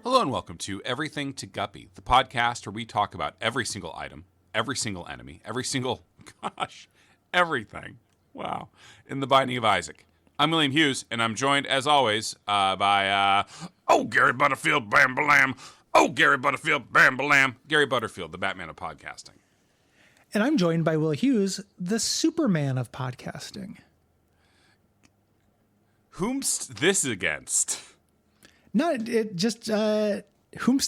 Hello and welcome to Everything to Guppy, the podcast where we talk about every single item, every single enemy, everything. Wow. In the Binding of Isaac. I'm William Hughes, and I'm joined, as always, by, Gary Butterfield, bam, balam. Gary Butterfield, bam, balam. Gary Butterfield, the Batman of podcasting. And I'm joined by Will Hughes, the Superman of podcasting. Whom's this against? Whom's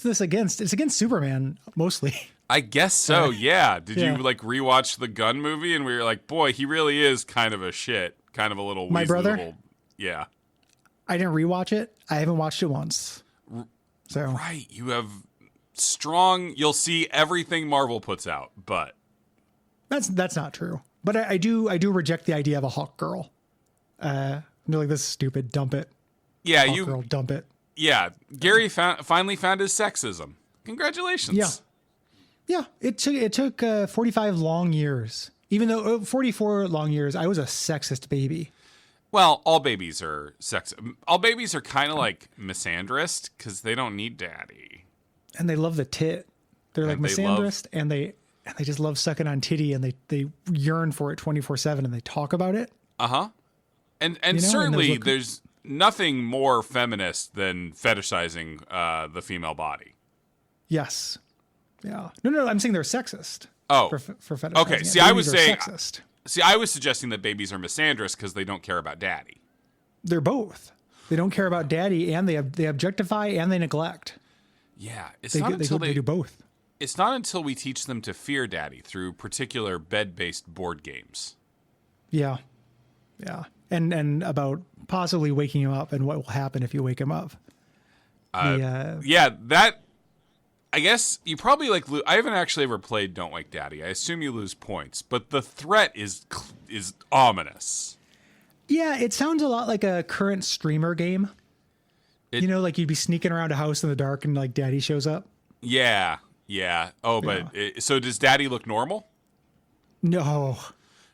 this against? It's against Superman, mostly. I guess so, yeah. Did you, rewatch the Gunn movie and we were like, boy, he really is kind of a shit. Kind of a little... My brother? Yeah. I didn't rewatch it. I haven't watched it once. So Right. You have strong... You'll see everything Marvel puts out, but... That's not true. But I do reject the idea of a Hawk girl. They're like, this is stupid. Dump it. Yeah, Hawk girl, dump it. Yeah. Gary finally found his sexism. Congratulations. Yeah. Yeah. It took 45 long years. Even though 44 long years, I was a sexist baby. Well, all babies are All babies are kind of like misandrist because they don't need daddy. And they love the tit. They're like misandrist, and they just love sucking on titty, and they yearn for it 24/7, and they talk about it. Uh-huh. And certainly there's nothing more feminist than fetishizing the female body. Yes. Yeah. No, I'm saying they're sexist. Oh. For fetishizing. Okay, see, I was saying... Sexist. See, I was suggesting that babies are misandrous because they don't care about daddy. They're both. They don't care about daddy, and they objectify, and they neglect. Yeah. They do both. It's not until we teach them to fear daddy through particular bed-based board games. Yeah. Yeah. And about possibly waking him up and what will happen if you wake him up. I guess you probably I haven't actually ever played Don't Wake Daddy. I assume you lose points, but the threat is ominous. Yeah, it sounds a lot like a current streamer game. Like you'd be sneaking around a house in the dark and like daddy shows up. Yeah. But so does daddy look normal? No.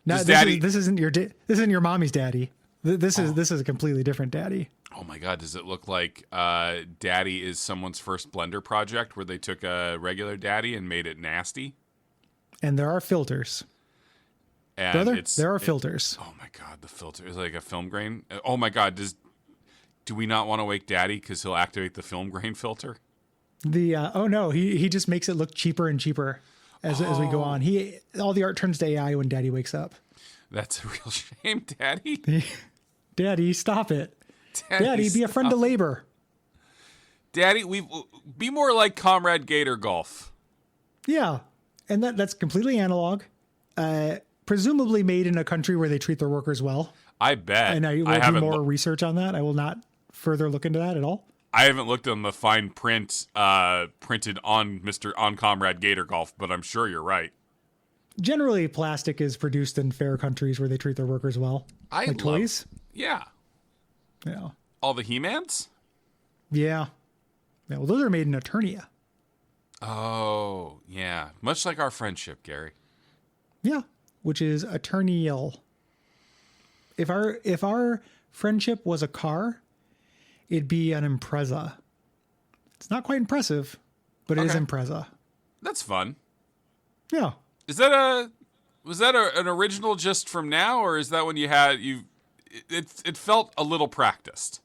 This isn't your mommy's daddy. This is a completely different daddy. Oh my God, does it look like daddy is someone's first Blender project where they took a regular daddy and made it nasty? And there are filters. And Brother, there are filters. Oh my God, the filter is like a film grain. Oh my God, do we not want to wake daddy because he'll activate the film grain filter? He just makes it look cheaper and cheaper as we go on. All the art turns to AI when daddy wakes up. That's a real shame, daddy. Daddy, stop it. Daddy, be a friend to labor. Daddy, be more like Comrade Gator Golf. Yeah, and that's completely analog. Presumably made in a country where they treat their workers well. I bet. And I will do more research on that. I will not further look into that at all. I haven't looked on the fine print printed on Comrade Gator Golf, but I'm sure you're right. Generally, plastic is produced in fair countries where they treat their workers well. Toys. Yeah. Yeah. All the He-Mans? Yeah. Well, those are made in Eternia. Oh, yeah. Much like our friendship, Gary. Yeah. Which is Eternial. If our friendship was a car, it'd be an Impreza. It's not quite impressive, but it is Impreza. That's fun. Yeah. Was that an original just from now, or is that when it felt a little practiced?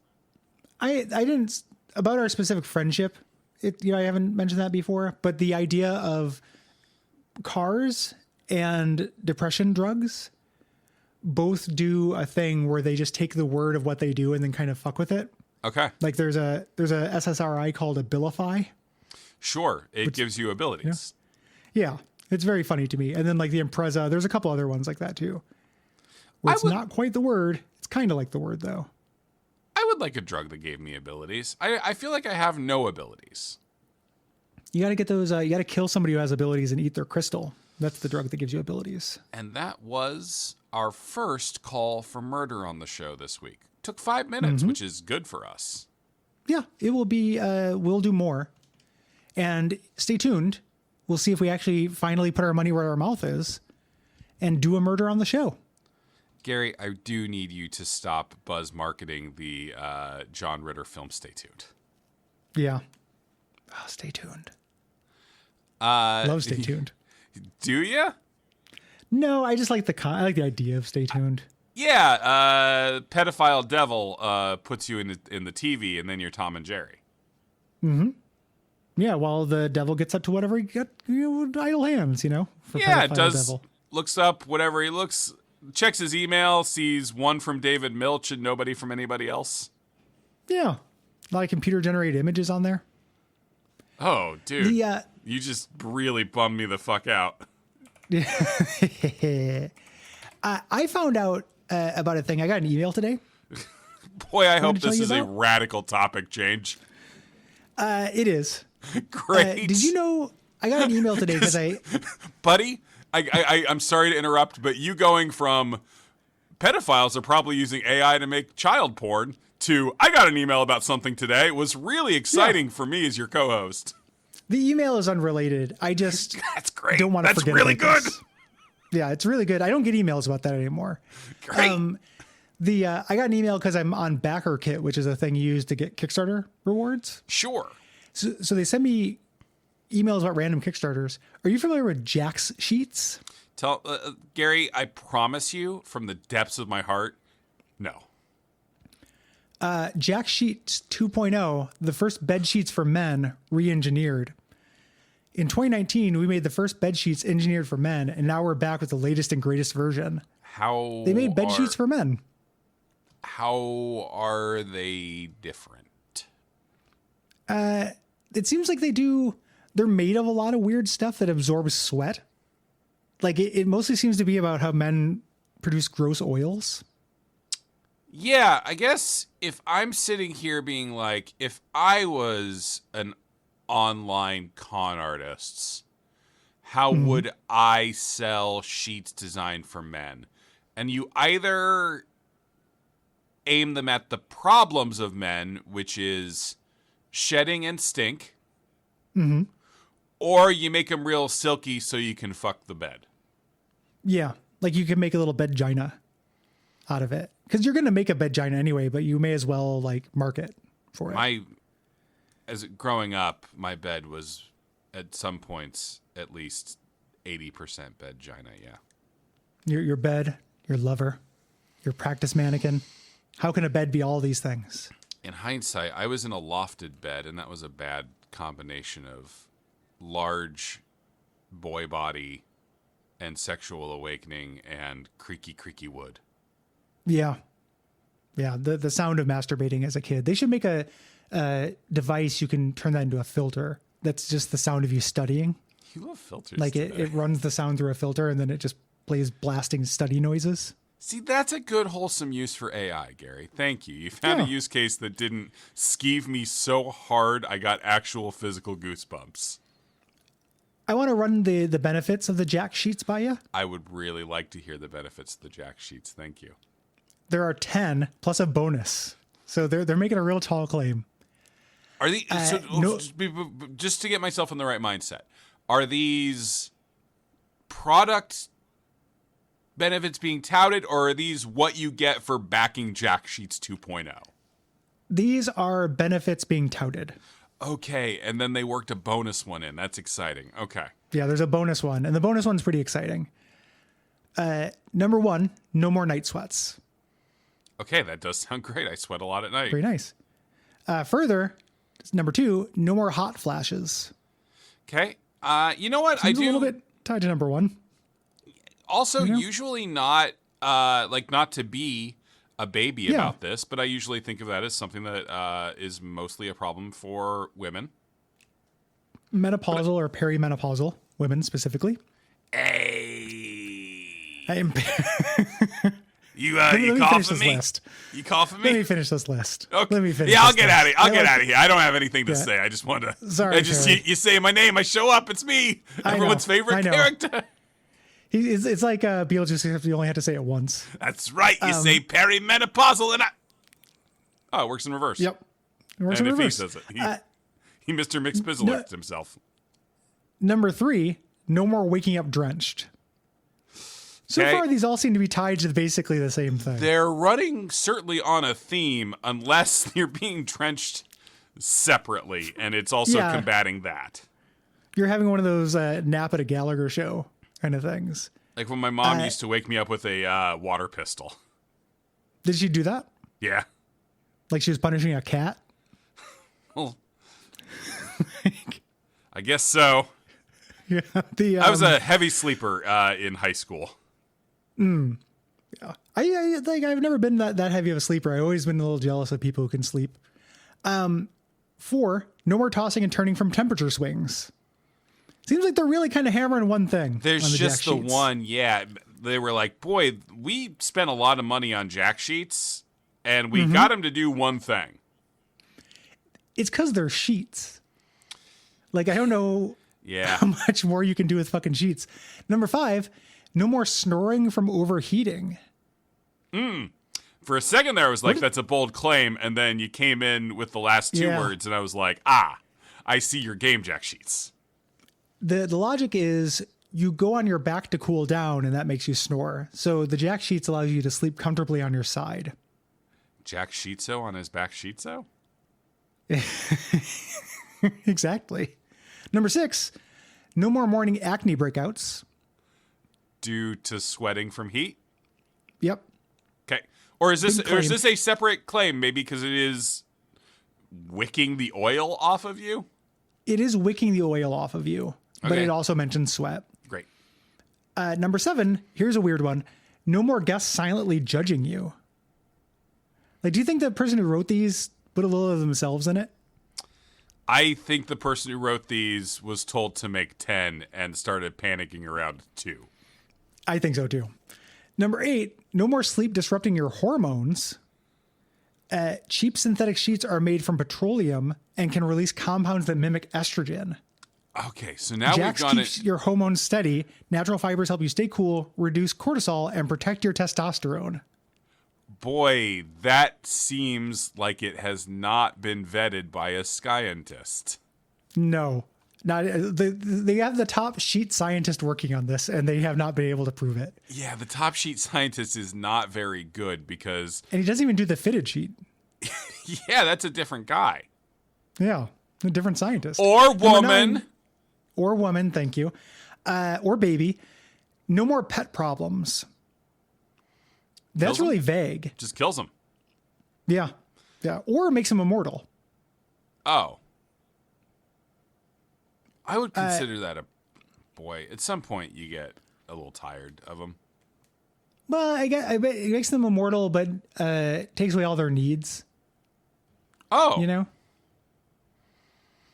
I didn't, about our specific friendship, I haven't mentioned that before, but the idea of cars and depression drugs both do a thing where they just take the word of what they do and then kind of fuck with it. Okay. Like there's a SSRI called Abilify. Sure. It gives you abilities. Yeah. It's very funny to me. And then like the Impreza, there's a couple other ones like that too. Where it's not quite the word. It's kind of like the word though. I would like a drug that gave me abilities. I feel like I have no abilities. You got to get those, you got to kill somebody who has abilities and eat their crystal. That's the drug that gives you abilities. And that was our first call for murder on the show this week. Took 5 minutes, which is good for us. Yeah, it will be, we'll do more. And stay tuned. We'll see if we actually finally put our money where our mouth is and do a murder on the show. Gary, I do need you to stop buzz marketing the John Ritter film. Stay tuned. Yeah. Oh, stay tuned. Love Stay Tuned. Do you? No, I just like I like the idea of Stay Tuned. Yeah, pedophile devil puts you in the TV, and then you're Tom and Jerry. Mm-hmm. Yeah, while the devil gets up to whatever he got, idle hands, for Yeah, it pedophile does. devil. Looks up whatever he looks, checks his email, sees one from David Milch and nobody from anybody else. Yeah, a lot of computer-generated images on there. Oh, dude, you just really bummed me the fuck out. I found out about a thing. I got an email today. Boy, I hope this is a radical topic change. It is. Great. Did you know I got an email today because Buddy, I'm sorry to interrupt, but you going from pedophiles are probably using AI to make child porn to I got an email about something today was really exciting for me as your co-host. The email is unrelated. I just That's great. Don't want to forget. That's really good. This. Yeah, it's really good. I don't get emails about that anymore. Great. I got an email because I'm on BackerKit, which is a thing you use to get Kickstarter rewards. Sure. So they send me emails about random Kickstarters. Are you familiar with Jack's Sheets? Tell Gary, I promise you from the depths of my heart, no. Jack Sheets 2.0, the first bed sheets for men re-engineered. In 2019, we made the first bed sheets engineered for men, and now we're back with the latest and greatest version. They made bed sheets for men. How are they different? It seems like they're made of a lot of weird stuff that absorbs sweat. Like it mostly seems to be about how men produce gross oils. Yeah, I guess if I'm sitting here being like, if I was an online con artist, how would I sell sheets designed for men? And you either aim them at the problems of men, which is shedding and stink, or you make them real silky so you can fuck the bed. Yeah, like you can make a little bedgina out of it. Because you're going to make a bedgina anyway, but you may as well market for it. Growing up, my bed was at some points at least 80% bedgina, yeah. Your bed, your lover, your practice mannequin. How can a bed be all these things? In hindsight, I was in a lofted bed, and that was a bad combination of large boy body and sexual awakening and creaky wood. Yeah. Yeah, the sound of masturbating as a kid. They should make a device you can turn that into a filter. That's just the sound of you studying. You love filters. Like it runs the sound through a filter and then it just plays blasting study noises. See, that's a good wholesome use for AI, Gary. Thank you. You found a use case that didn't skeeve me so hard I got actual physical goosebumps. I want to run the benefits of the Jack Sheets by you. I would really like to hear the benefits of the Jack Sheets. Thank you. There are 10 plus a bonus. So they're making a real tall claim. Are these just to get myself in the right mindset? Are these product benefits being touted, or are these what you get for backing Jack Sheets 2.0? These are benefits being touted. Okay, and then they worked a bonus one in. That's exciting. Okay. Yeah, there's a bonus one, and the bonus one's pretty exciting. Number 1, no more night sweats. Okay, that does sound great. I sweat a lot at night. Very nice. Further, number 2, no more hot flashes. Okay. You know what? Seems a little bit tied to number 1. Also, usually not not to be a baby about this, but I usually think of that as something that is mostly a problem for women. Menopausal or perimenopausal women specifically. Hey. I am. You coughing me? List. You coughing me? Let me finish this list. Okay. Let me finish. Yeah, I'll get out of here. I'll get out of here. I don't have anything to say. I just want to. Sorry, you say my name. I show up. It's me. Everyone's favorite character. It's like Beetlejuice. You only have to say it once. That's right. You say Perry Menopauz, and it works in reverse. Yep. It works and in if reverse. he says it, he Mr. McSpizzle himself. Number 3, no more waking up drenched. So far, these all seem to be tied to basically the same thing. They're running certainly on a theme, unless you're being drenched separately, and it's also combating that. You're having one of those nap at a Gallagher show kind of things. Like when my mom used to wake me up with a water pistol. Did she do that? Yeah. Like she was punishing a cat? Well, I guess so. Yeah. I was a heavy sleeper in high school. Yeah. I like I've never been that heavy of a sleeper. I've always been a little jealous of people who can sleep. 4, no more tossing and turning from temperature swings. Seems like they're really kind of hammering one thing. There's just the one, yeah. They were like, boy, we spent a lot of money on jack sheets, and we got them to do one thing. It's because they're sheets. Like, I don't know Yeah. how much more you can do with fucking sheets. Number 5, no more snoring from overheating. For a second there, I was like, that's a bold claim, and then you came in with the last two words, and I was like, I see your game, jack sheets. The logic is you go on your back to cool down, and that makes you snore. So the jack sheets allows you to sleep comfortably on your side. Jack Sheetso on his back sheetso? Exactly. Number 6, no more morning acne breakouts. Due to sweating from heat? Yep. Okay. Or is this a separate claim, maybe because it is wicking the oil off of you? It is wicking the oil off of you, but it also mentions sweat. Great. Number 7, here's a weird one. No more guests silently judging you. Like, do you think the person who wrote these put a little of themselves in it? I think the person who wrote these was told to make 10 and started panicking around 2. I think so too. Number 8, no more sleep disrupting your hormones. Cheap synthetic sheets are made from petroleum and can release compounds that mimic estrogen. Okay, so now Jax we've gone keeps your hormones steady. Natural fibers help you stay cool, reduce cortisol, and protect your testosterone. Boy, that seems like it has not been vetted by a scientist. No, not they have the top sheet scientist working on this, and they have not been able to prove it. Yeah, the top sheet scientist is not very good because... And he doesn't even do the fitted sheet. Yeah, that's a different guy. Yeah, a different scientist. Or woman. 9, or woman, thank you. Or baby. No more pet problems. That's really vague. Just kills him. Yeah. Yeah. Or makes him immortal. Oh. I would consider that a... Boy, at some point you get a little tired of them. Well, I bet it makes them immortal, but takes away all their needs. Oh. You know?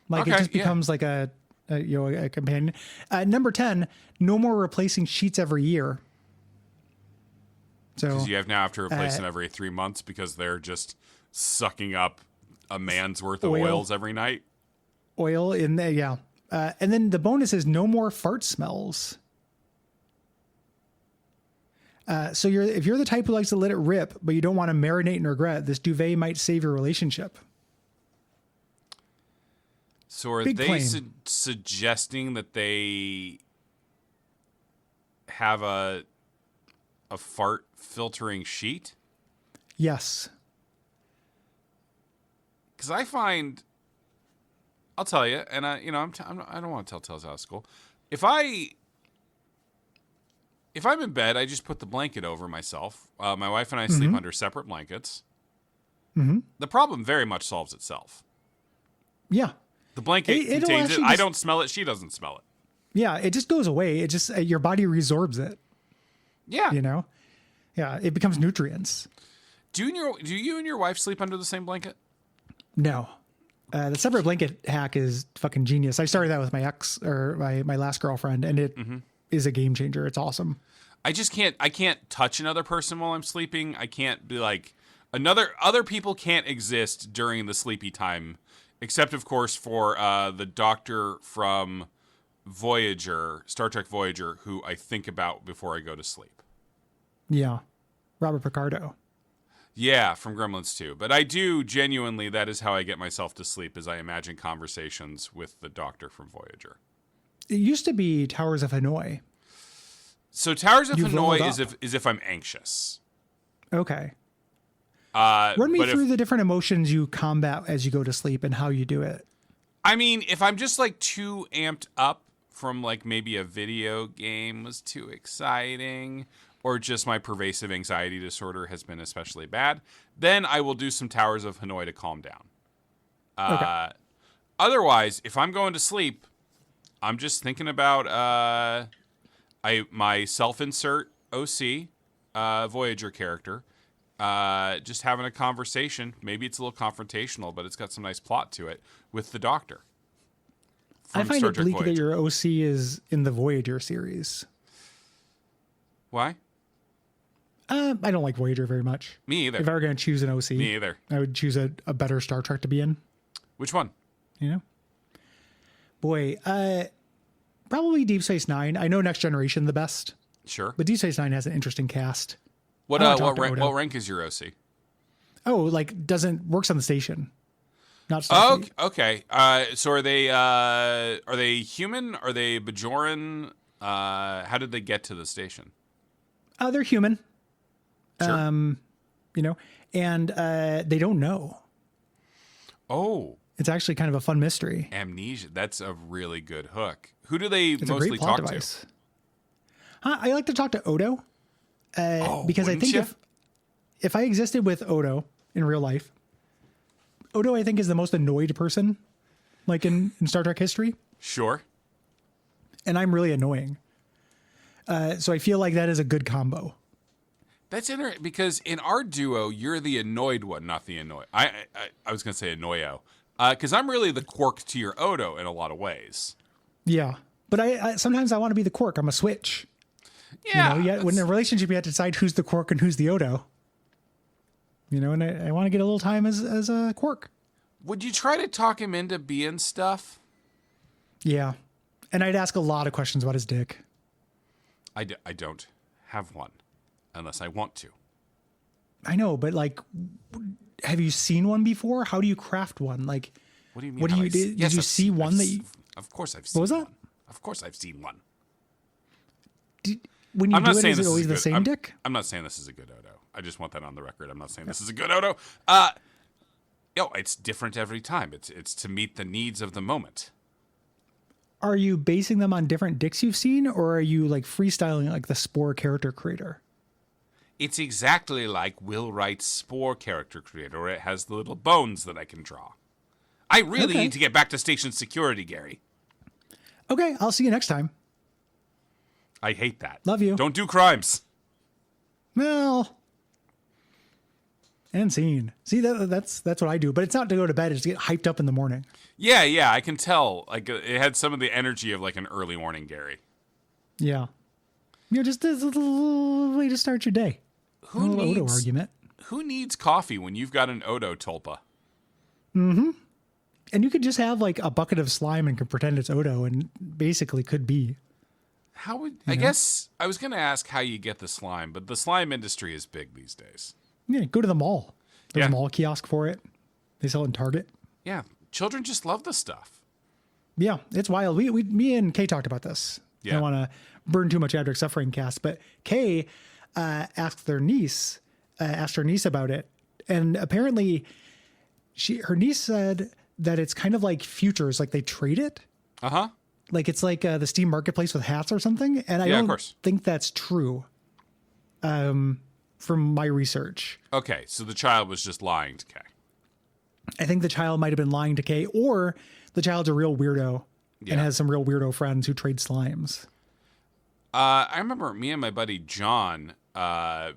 Like it just becomes like a companion. Number 10, no more replacing sheets every year. Because you now have to replace them every 3 months because they're just sucking up a man's worth of oils every night. Oil in there, yeah. And then the bonus is no more fart smells. So if you're the type who likes to let it rip, but you don't want to marinate in regret, this duvet might save your relationship. So are they suggesting that they have a fart filtering sheet? Yes. Because I find, I'll tell you, and I don't want to tell tales out of school. If I'm in bed, I just put the blanket over myself. My wife and I sleep under separate blankets. Mm-hmm. The problem very much solves itself. Yeah. The blanket contains it. I don't smell it. She doesn't smell it. Yeah, it just goes away. It just your body resorbs it. Yeah. You know? Yeah, it becomes nutrients. Do you and your wife sleep under the same blanket? No. The separate blanket hack is fucking genius. I started that with my ex or my last girlfriend, and it is a game changer. It's awesome. I can't touch another person while I'm sleeping. I can't be like other people can't exist during the sleepy time, except of course for the doctor from Voyager, Star Trek Voyager, who I think about before I go to sleep. Yeah. Robert Picardo. Yeah, from Gremlins 2. But I do genuinely, that is how I get myself to sleep, is I imagine conversations with the doctor from Voyager. It used to be Towers of Hanoi. So Towers of Hanoi is if I'm anxious. Okay. Run me through the different emotions you combat as you go to sleep and how you do it. I mean, if I'm just like too amped up from like maybe a video game was too exciting, or just my pervasive anxiety disorder has been especially bad, then I will do some Towers of Hanoi to calm down. Okay. Otherwise, if I'm going to sleep, I'm just thinking about my self-insert OC Voyager character, just having a conversation. Maybe it's a little confrontational, but it's got some nice plot to it with the Doctor. I find it bleak that your OC is in the Voyager series. Why? I don't like Voyager very much. Me either. If I were going to choose an OC, me either. I would choose a better Star Trek to be in. Which one? You know? Boy, probably Deep Space Nine. I know Next Generation the best. Sure. But Deep Space Nine has an interesting cast. What rank is your OC? Oh, like works on the station. Not Starfleet. Oh, okay. So are they human? Are they Bajoran? How did they get to the station? They're human. Sure. You know, and they don't know. Oh. It's actually kind of a fun mystery. Amnesia. That's a really good hook. Who do they It's mostly a great plot talk device. I like to talk to Odo. Because I think if I existed with Odo in real life, Odo, I think, is the most annoyed person, like in Star Trek history. Sure. And I'm really annoying. So I feel like that is a good combo. That's interesting because in our duo, you're the annoyed one, not the annoyed. I was going to say annoyo. Because I'm really the Quark to your Odo in a lot of ways. Yeah. But I sometimes I want to be the Quark. I'm a switch. Yeah. You know, when in a relationship, you have to decide who's the Quark and who's the Odo. You know, and I want to get a little time as a Quark. Would you try to talk him into being stuff? Yeah. And I'd ask a lot of questions about his dick. I don't have one unless I want to. I know, but like, have you seen one before? How do you craft one? Like, what do you mean? What do you did you see one that you? Of course I've seen. What was that? One. Of course I've seen one. When you do it, is it always the same dick? I'm not saying this is a good Odo. I just want that on the record. I'm not saying this is a good Odo. It's different every time. It's to meet the needs of the moment. Are you basing them on different dicks you've seen, or are you like freestyling like the Spore character creator? It's exactly like Will Wright's Spore character creator. It has the little bones that I can draw. I really need to get back to station security, Gary. Okay, I'll see you next time. I hate that. Love you. Don't do crimes. Well, and scene. See, that's what I do. But it's not to go to bed. It's to get hyped up in the morning. Yeah, I can tell. Like it had some of the energy of like an early morning Gary. Yeah. You know, just a little way to start your day. Odo argument. Who needs coffee when you've got an Odo tulpa? Mm-hmm. And you could just have like a bucket of slime and could pretend it's Odo and basically could be. I guess I was going to ask how you get the slime, but the slime industry is big these days. Yeah, go to the mall. There's a mall kiosk for it. They sell it in Target. Yeah, children just love the stuff. Yeah, it's wild. Me and Kay talked about this. Yeah. I don't want to burn too much Abject Suffering cast, but Kay asked her niece about it, and apparently her niece said that it's kind of like Futures, like they trade it. Uh-huh. Like it's like the Steam Marketplace with hats or something. And I don't think that's true from my research. Okay, so the child was just lying to Kay. I think the child might have been lying to Kay, or the child's a real weirdo and has some real weirdo friends who trade slimes. I remember me and my buddy John,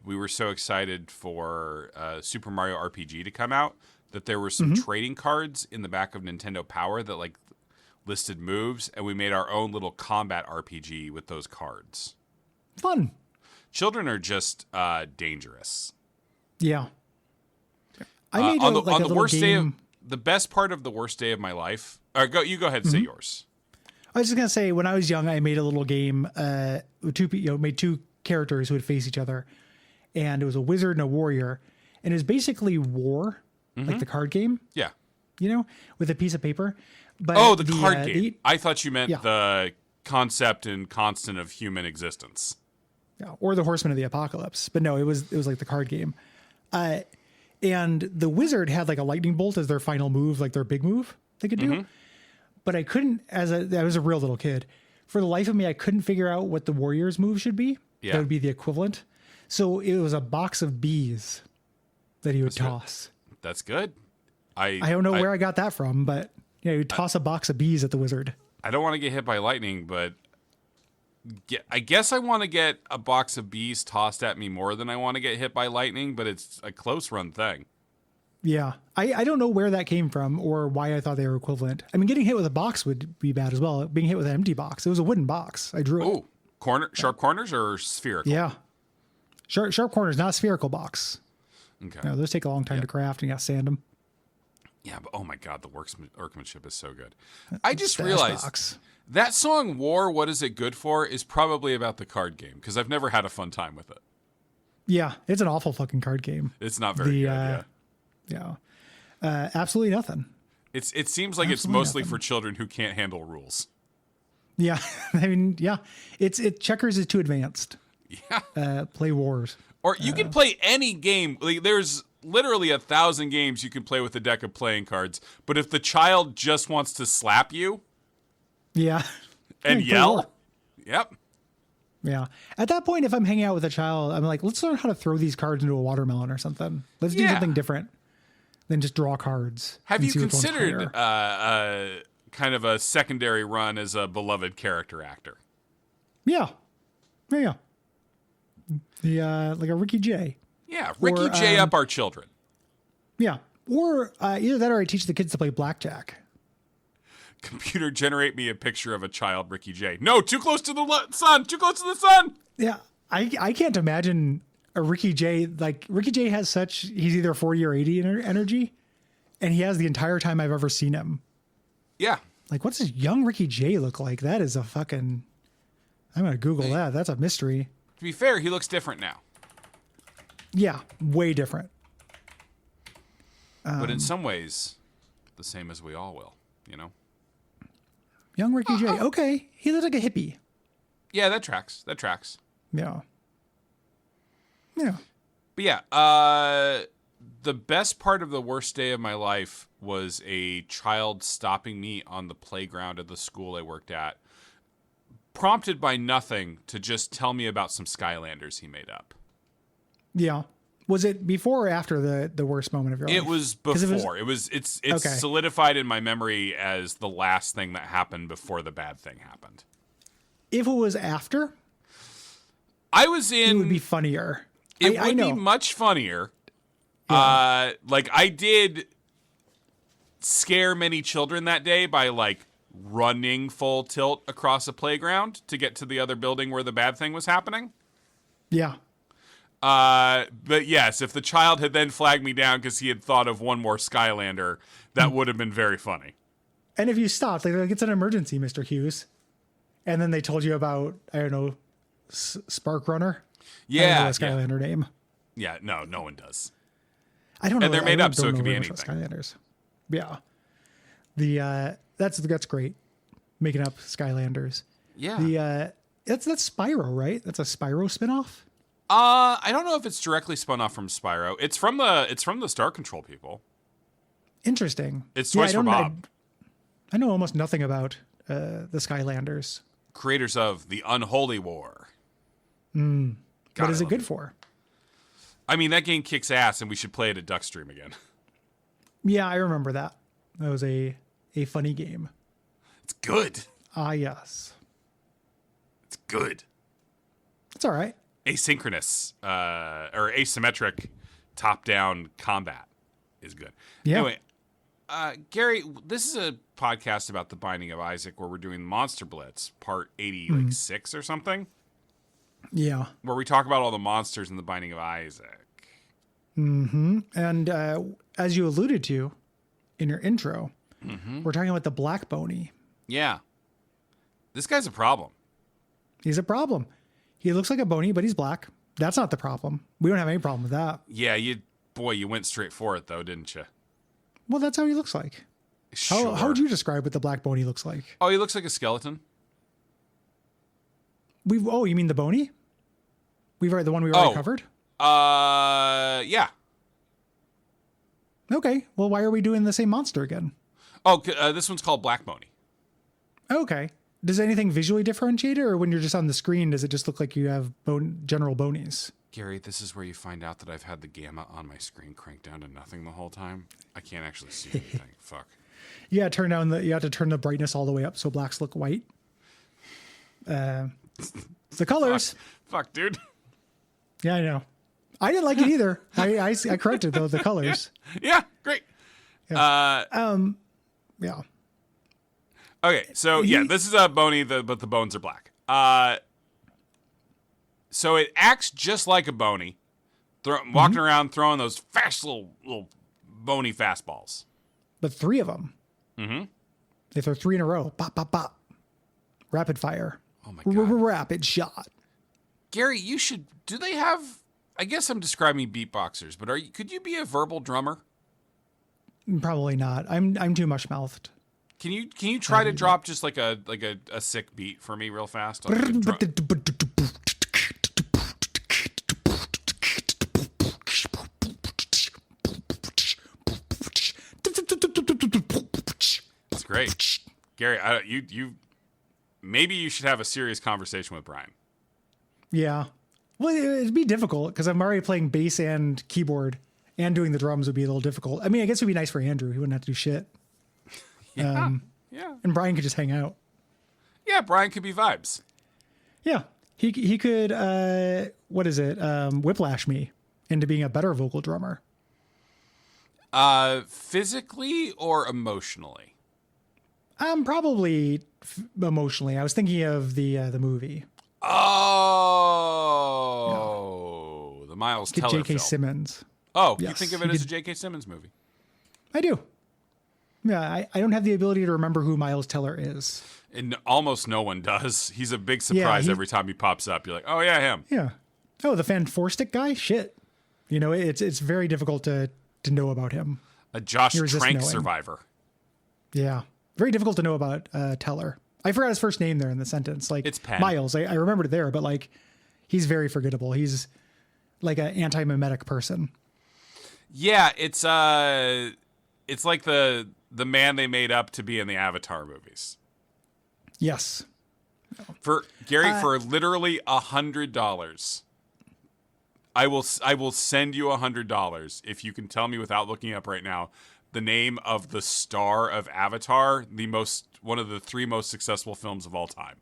we were so excited for Super Mario RPG to come out that there were some trading cards in the back of Nintendo Power that like listed moves, and we made our own little combat RPG with those cards. Fun. Children are just dangerous. Yeah. I made on the worst day the best part of the worst day of my life. You go ahead and say yours. I was just gonna say, when I was young, I made a little game. Made two characters who would face each other, and it was a wizard and a warrior, and it was basically war, like the card game. Yeah. You know, with a piece of paper. But the card game. I thought you meant the concept and constant of human existence. Yeah, or the Horsemen of the Apocalypse. But no, it was like the card game. And the wizard had like a lightning bolt as their final move, like their big move they could do. But I couldn't, I was a real little kid. For the life of me, I couldn't figure out what the warrior's move should be. Yeah. That would be the equivalent. So it was a box of bees that he would toss. That's good. I don't know where I got that from, but yeah, he would toss a box of bees at the wizard. I don't want to get hit by lightning, but I guess I want to get a box of bees tossed at me more than I want to get hit by lightning, but it's a close run thing. Yeah. I don't know where that came from or why I thought they were equivalent. I mean, getting hit with a box would be bad as well. Being hit with an empty box. It was a wooden box. I drew it. Oh, sharp corners or spherical? Yeah. Sharp corners, not a spherical box. Okay. No, those take a long time to craft and you got to sand them. Yeah, but oh my God, the workmanship is so good. I just Stash realized box. that song "War, What Is It Good For" is probably about the card game because I've never had a fun time with it. Yeah, it's an awful fucking card game. It's not very good. Yeah. Absolutely nothing. It seems like it's mostly for children who can't handle rules. Yeah. I mean, yeah. Checkers is too advanced. Yeah. Play wars. Or you can play any game. Like, there's literally 1,000 games you can play with a deck of playing cards. But if the child just wants to slap you, yeah, and yell, yep. Yeah. At that point, if I'm hanging out with a child, I'm like, let's learn how to throw these cards into a watermelon or something. Let's do something different than just draw cards. Have you considered kind of a secondary run as a beloved character actor? Yeah. Yeah. The like a Ricky J. Yeah, Ricky J up our children. Yeah. Or either that or I teach the kids to play blackjack. Computer, generate me a picture of a child Ricky J. No, too close to the sun. Too close to the sun. Yeah. I can't imagine a Ricky J. Like, Ricky J has he's either 40 or 80 energy, and he has the entire time I've ever seen him. Yeah. Like, what's this young Ricky J look like? That is a fucking... I'm going to Google that. That's a mystery. To be fair, he looks different now. Yeah, way different. But in some ways, the same as we all will, you know? Young Ricky J. Okay, he looks like a hippie. Yeah, that tracks. Yeah. Yeah. But yeah, the best part of the worst day of my life was a child stopping me on the playground at the school I worked at, prompted by nothing, to just tell me about some Skylanders he made up. Yeah. Was it before or after the worst moment of your life? It was before. It's okay. Solidified in my memory as the last thing that happened before the bad thing happened. If it was after, it would be funnier. It would be much funnier. Yeah. Like, I did scare many children that day by, like, running full tilt across a playground to get to the other building where the bad thing was happening. Yeah. But yes, if the child had then flagged me down because he had thought of one more Skylander, that would have been very funny. And if you stopped, like it's an emergency, Mr. Hughes, and then they told you about, I don't know, Spark Runner. Yeah, I don't know a Skylander name. Yeah, no one does. I don't know. And they're made up, so it could be anything. Skylanders. Yeah. That's great. Making up Skylanders. Yeah. That's Spyro, right? That's a Spyro spinoff. I don't know if it's directly spun off from Spyro. It's from the Star Control people. Interesting. It's Toys for Bob. I know almost nothing about the Skylanders. Creators of The Unholy War. What is it good for? I mean, that game kicks ass, and we should play it at Duckstream again. Yeah, I remember that. That was a funny game. It's good. Yes. It's good. It's all right. Asynchronous or asymmetric top-down combat is good. Yeah. Anyway, Gary, this is a podcast about The Binding of Isaac where we're doing Monster Blitz, part 86 or something. Yeah. Where we talk about all the monsters in The Binding of Isaac. Mm-hmm. And as you alluded to in your intro, we're talking about the Black Boney. Yeah. This guy's a problem. He's a problem. He looks like a bony, but he's black. That's not the problem. We don't have any problem with that. Yeah, you went straight for it, though, didn't you? Well, that's how he looks like. Sure. How would you describe what the Black Boney looks like? Oh, he looks like a skeleton. You mean the Boney? The one we already covered? Yeah. Okay. Well, why are we doing the same monster again? Oh, this one's called Black Boney. Okay. Does anything visually differentiate it, or when you're just on the screen, does it just look like you have general bonies? Gary, this is where you find out that I've had the gamma on my screen cranked down to nothing the whole time. I can't actually see anything. Fuck. Yeah, you have to turn the brightness all the way up so blacks look white. It's the colors. Fuck, dude. Yeah, I know. I didn't like it either. I corrected the colors. Yeah, great. Yeah. Okay, so this is a bony, but the bones are black. So it acts just like a bony, walking around throwing those fast little bony fastballs. But 3 of them. Mm-hmm. They throw 3 in a row. Pop, pop, pop. Rapid fire. Oh my God. Rapid shot. Gary, you should. Do they have? I guess I'm describing beatboxers, but could you be a verbal drummer? Probably not. I'm too much mouthed. Can you try to drop just like a sick beat for me real fast? That's great, Gary. You maybe you should have a serious conversation with Brian. Yeah. Well, it'd be difficult because I'm already playing bass and keyboard, and doing the drums would be a little difficult. I mean, I guess it would be nice for Andrew. He wouldn't have to do shit. Yeah. And Brian could just hang out. Yeah, Brian could be vibes. Yeah. He could, whiplash me into being a better vocal drummer. Physically or emotionally? Probably emotionally. I was thinking of the movie. Oh, yeah. The Miles Teller J.K. film. Simmons. Oh, yes. You think of it as a J.K. Simmons movie? I do. Yeah, I don't have the ability to remember who Miles Teller is. And almost no one does. He's a big surprise every time he pops up. You're like, oh yeah, him. Yeah. Oh, the Fan Four Stick guy? Shit. You know, it's very difficult to know about him. A Josh Trank survivor. Yeah. Very difficult to know about Teller. I forgot his first name there in the sentence. Like, it's Penn. Miles. I remembered it there, but like, he's very forgettable. He's like an anti-mimetic person. Yeah, it's like the man they made up to be in the Avatar movies. Yes. For Gary, for literally $100, I will send you $100 if you can tell me without looking up right now the name of the star of Avatar, one of the 3 most successful films of all time.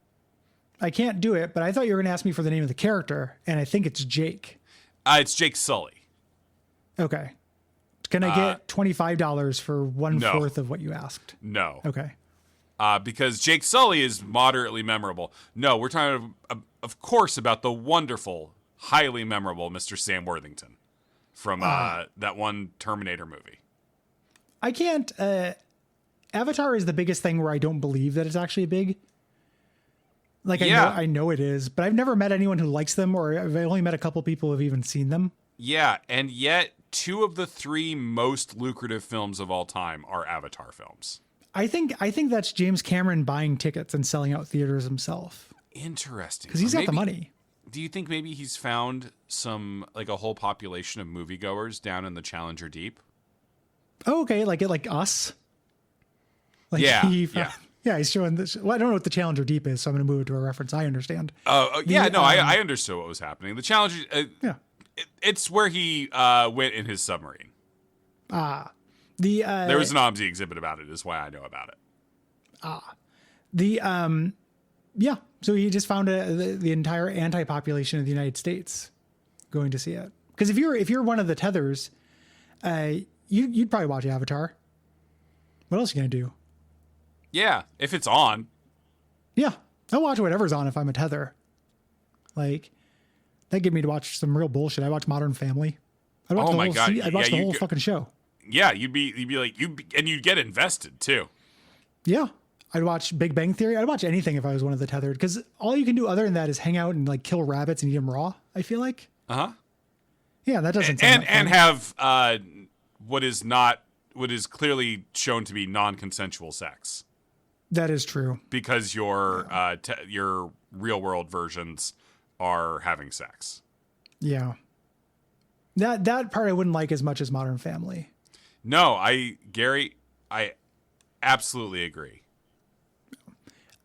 I can't do it, but I thought you were going to ask me for the name of the character, and I think it's Jake. It's Jake Sully. Okay. Can I get $25 for 1/4 of what you asked? No. Okay. Because Jake Sully is moderately memorable. No, we're talking, of course, about the wonderful, highly memorable Mr. Sam Worthington from that one Terminator movie. I can't. Avatar is the biggest thing where I don't believe that it's actually big. Like, I know it is, but I've never met anyone who likes them, or I've only met a couple people who have even seen them. Yeah, and yet 2 of the 3 most lucrative films of all time are Avatar films. I think that's James Cameron buying tickets and selling out theaters himself. Interesting. Because he's got the money. Do you think maybe he's found a whole population of moviegoers down in the Challenger Deep? Oh, okay. Like us? Like yeah. Yeah, he's showing this. Well, I don't know what the Challenger Deep is, so I'm going to move it to a reference I understand. I understood what was happening. The Challenger, it's where he went in his submarine. There was an OMSI exhibit about it, is why I know about it. So he just found the entire anti-population of the United States going to see it. Because if you're one of the tethers, you'd probably watch Avatar. What else are you gonna do? Yeah, if it's on. Yeah, I'll watch whatever's on if I'm a tether. Like, that get me to watch some real bullshit. I watch Modern Family. I'd watch I'd watch the whole fucking show. Yeah, you'd be like and you'd get invested too. Yeah, I'd watch Big Bang Theory. I'd watch anything if I was one of the tethered, because all you can do other than that is hang out and like kill rabbits and eat them raw. I feel like. Yeah, that doesn't. Sound and have what is clearly shown to be non-consensual sex. That is true. Because your real world versions are having sex. Yeah. That part I wouldn't like as much as Modern Family. No, Gary, I absolutely agree.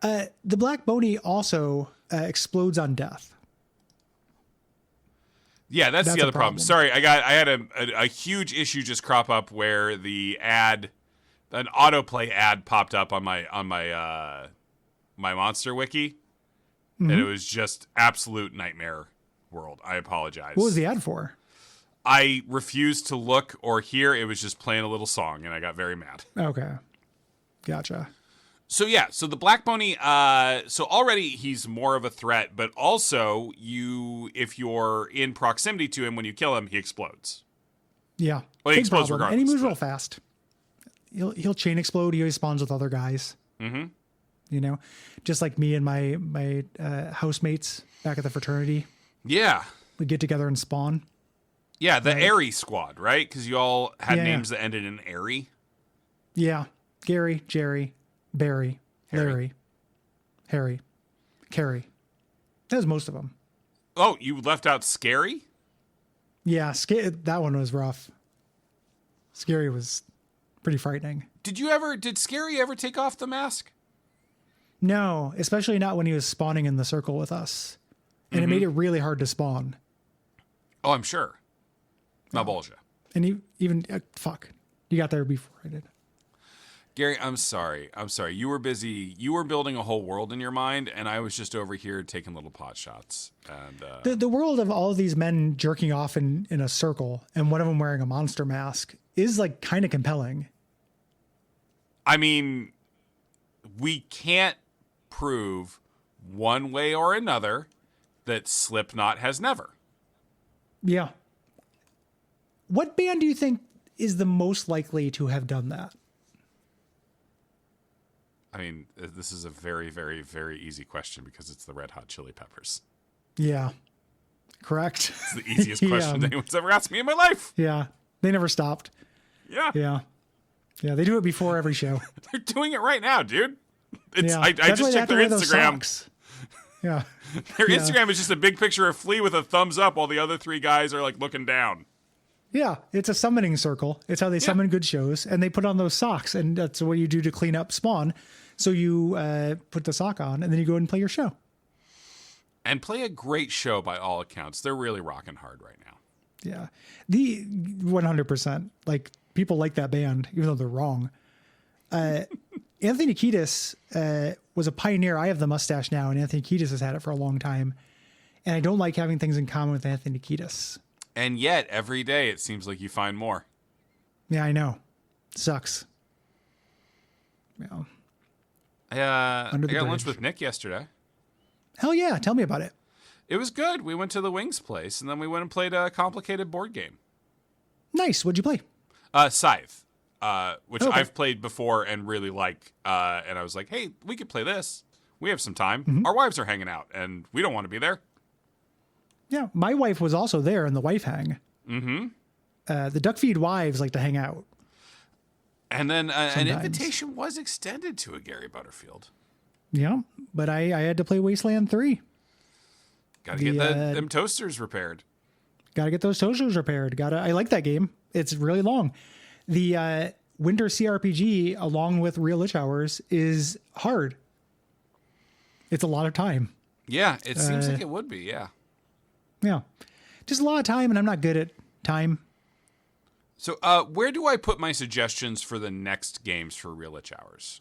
The black bony also explodes on death. Yeah, that's the a other problem. Sorry, I had a huge issue just crop up where an autoplay ad popped up on my my monster wiki, and it was just absolute nightmare world. I apologize. What was the ad for? I refused to look or hear. It was just playing a little song, and I got very mad. Okay, gotcha. So the Black Pony, so already he's more of a threat, but also if you're in proximity to him when you kill him, he explodes. Yeah, well, he explodes regardless. And he moves real fast. He'll chain explode. He always spawns with other guys. Mm-hmm. You know, just like me and my housemates back at the fraternity. Yeah, we get together and spawn. Yeah, the Airy squad, right? Because you all had names that ended in Airy. Yeah, Gary, Jerry, Barry, Larry, Harry, Carrie. That was most of them. Oh, you left out Scary? Yeah, that one was rough. Scary was pretty frightening. Did Scary ever take off the mask? No, especially not when he was spawning in the circle with us. And it made it really hard to spawn. Oh, I'm sure. Not bullshit. And fuck. You got there before I did. Gary, I'm sorry. You were busy. You were building a whole world in your mind, and I was just over here taking little pot shots. And the world of all of these men jerking off in a circle, and one of them wearing a monster mask, is like kind of compelling. I mean, we can't prove one way or another that Slipknot has never. Yeah. What band do you think is the most likely to have done that? I mean, this is a very, very, very easy question because it's the Red Hot Chili Peppers. Yeah. Correct. It's the easiest question anyone's ever asked me in my life. Yeah. They never stopped. Yeah. Yeah. Yeah. They do it before every show. They're doing it right now, dude. I That's just checked their Instagram. Yeah. Their Instagram is just a big picture of Flea with a thumbs up while the other three guys are like looking down. Yeah, it's a summoning circle. It's how they summon good shows, and they put on those socks, and that's what you do to clean up spawn. So you put the sock on, and then you go and play your show. And play a great show by all accounts. They're really rocking hard right now. Yeah, the 100%. Like, people like that band, even though they're wrong. Anthony Kiedis was a pioneer. I have the mustache now, and Anthony Kiedis has had it for a long time. And I don't like having things in common with Anthony Kiedis. And yet, every day, it seems like you find more. Yeah, I know. Sucks. Yeah. I got lunch with Nick yesterday. Hell yeah. Tell me about it. It was good. We went to the Wings place, and then we went and played a complicated board game. Nice. What'd you play? Scythe, which I've played before and really like. And I was like, hey, we could play this. We have some time. Mm-hmm. Our wives are hanging out, and we don't want to be there. Yeah, my wife was also there in the wife hang. Mm-hmm. The Duckfeed wives like to hang out. And then an invitation was extended to a Gary Butterfield. Yeah, but I had to play Wasteland 3. Got to get them toasters repaired. Got to get those toasters repaired. I like that game. It's really long. The Winter CRPG, along with Real Lich Hours, is hard. It's a lot of time. Yeah, it seems like it would be, yeah. Yeah. Just a lot of time, and I'm not good at time. So where do I put my suggestions for the next games for Real Lich Hours?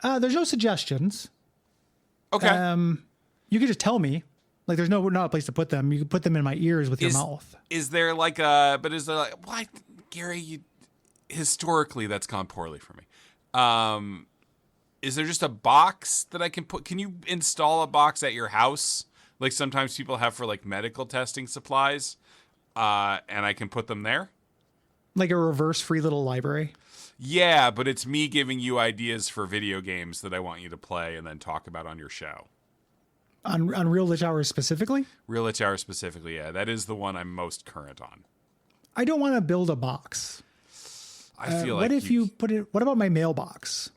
There's no suggestions. Okay. You could just tell me. Like, there's not a place to put them. You can put them in my ears with your mouth. Is there like Gary, historically that's gone poorly for me. Is there just a box that I can put? Can you install a box at your house? Like sometimes people have for like medical testing supplies, and I can put them there. Like a reverse free little library. Yeah, but it's me giving you ideas for video games that I want you to play and then talk about on your show. On Real Lich Hours specifically? Real Lich Hours specifically, yeah. That is the one I'm most current on. I don't want to build a box. I feel like what if you put it? What about my mailbox?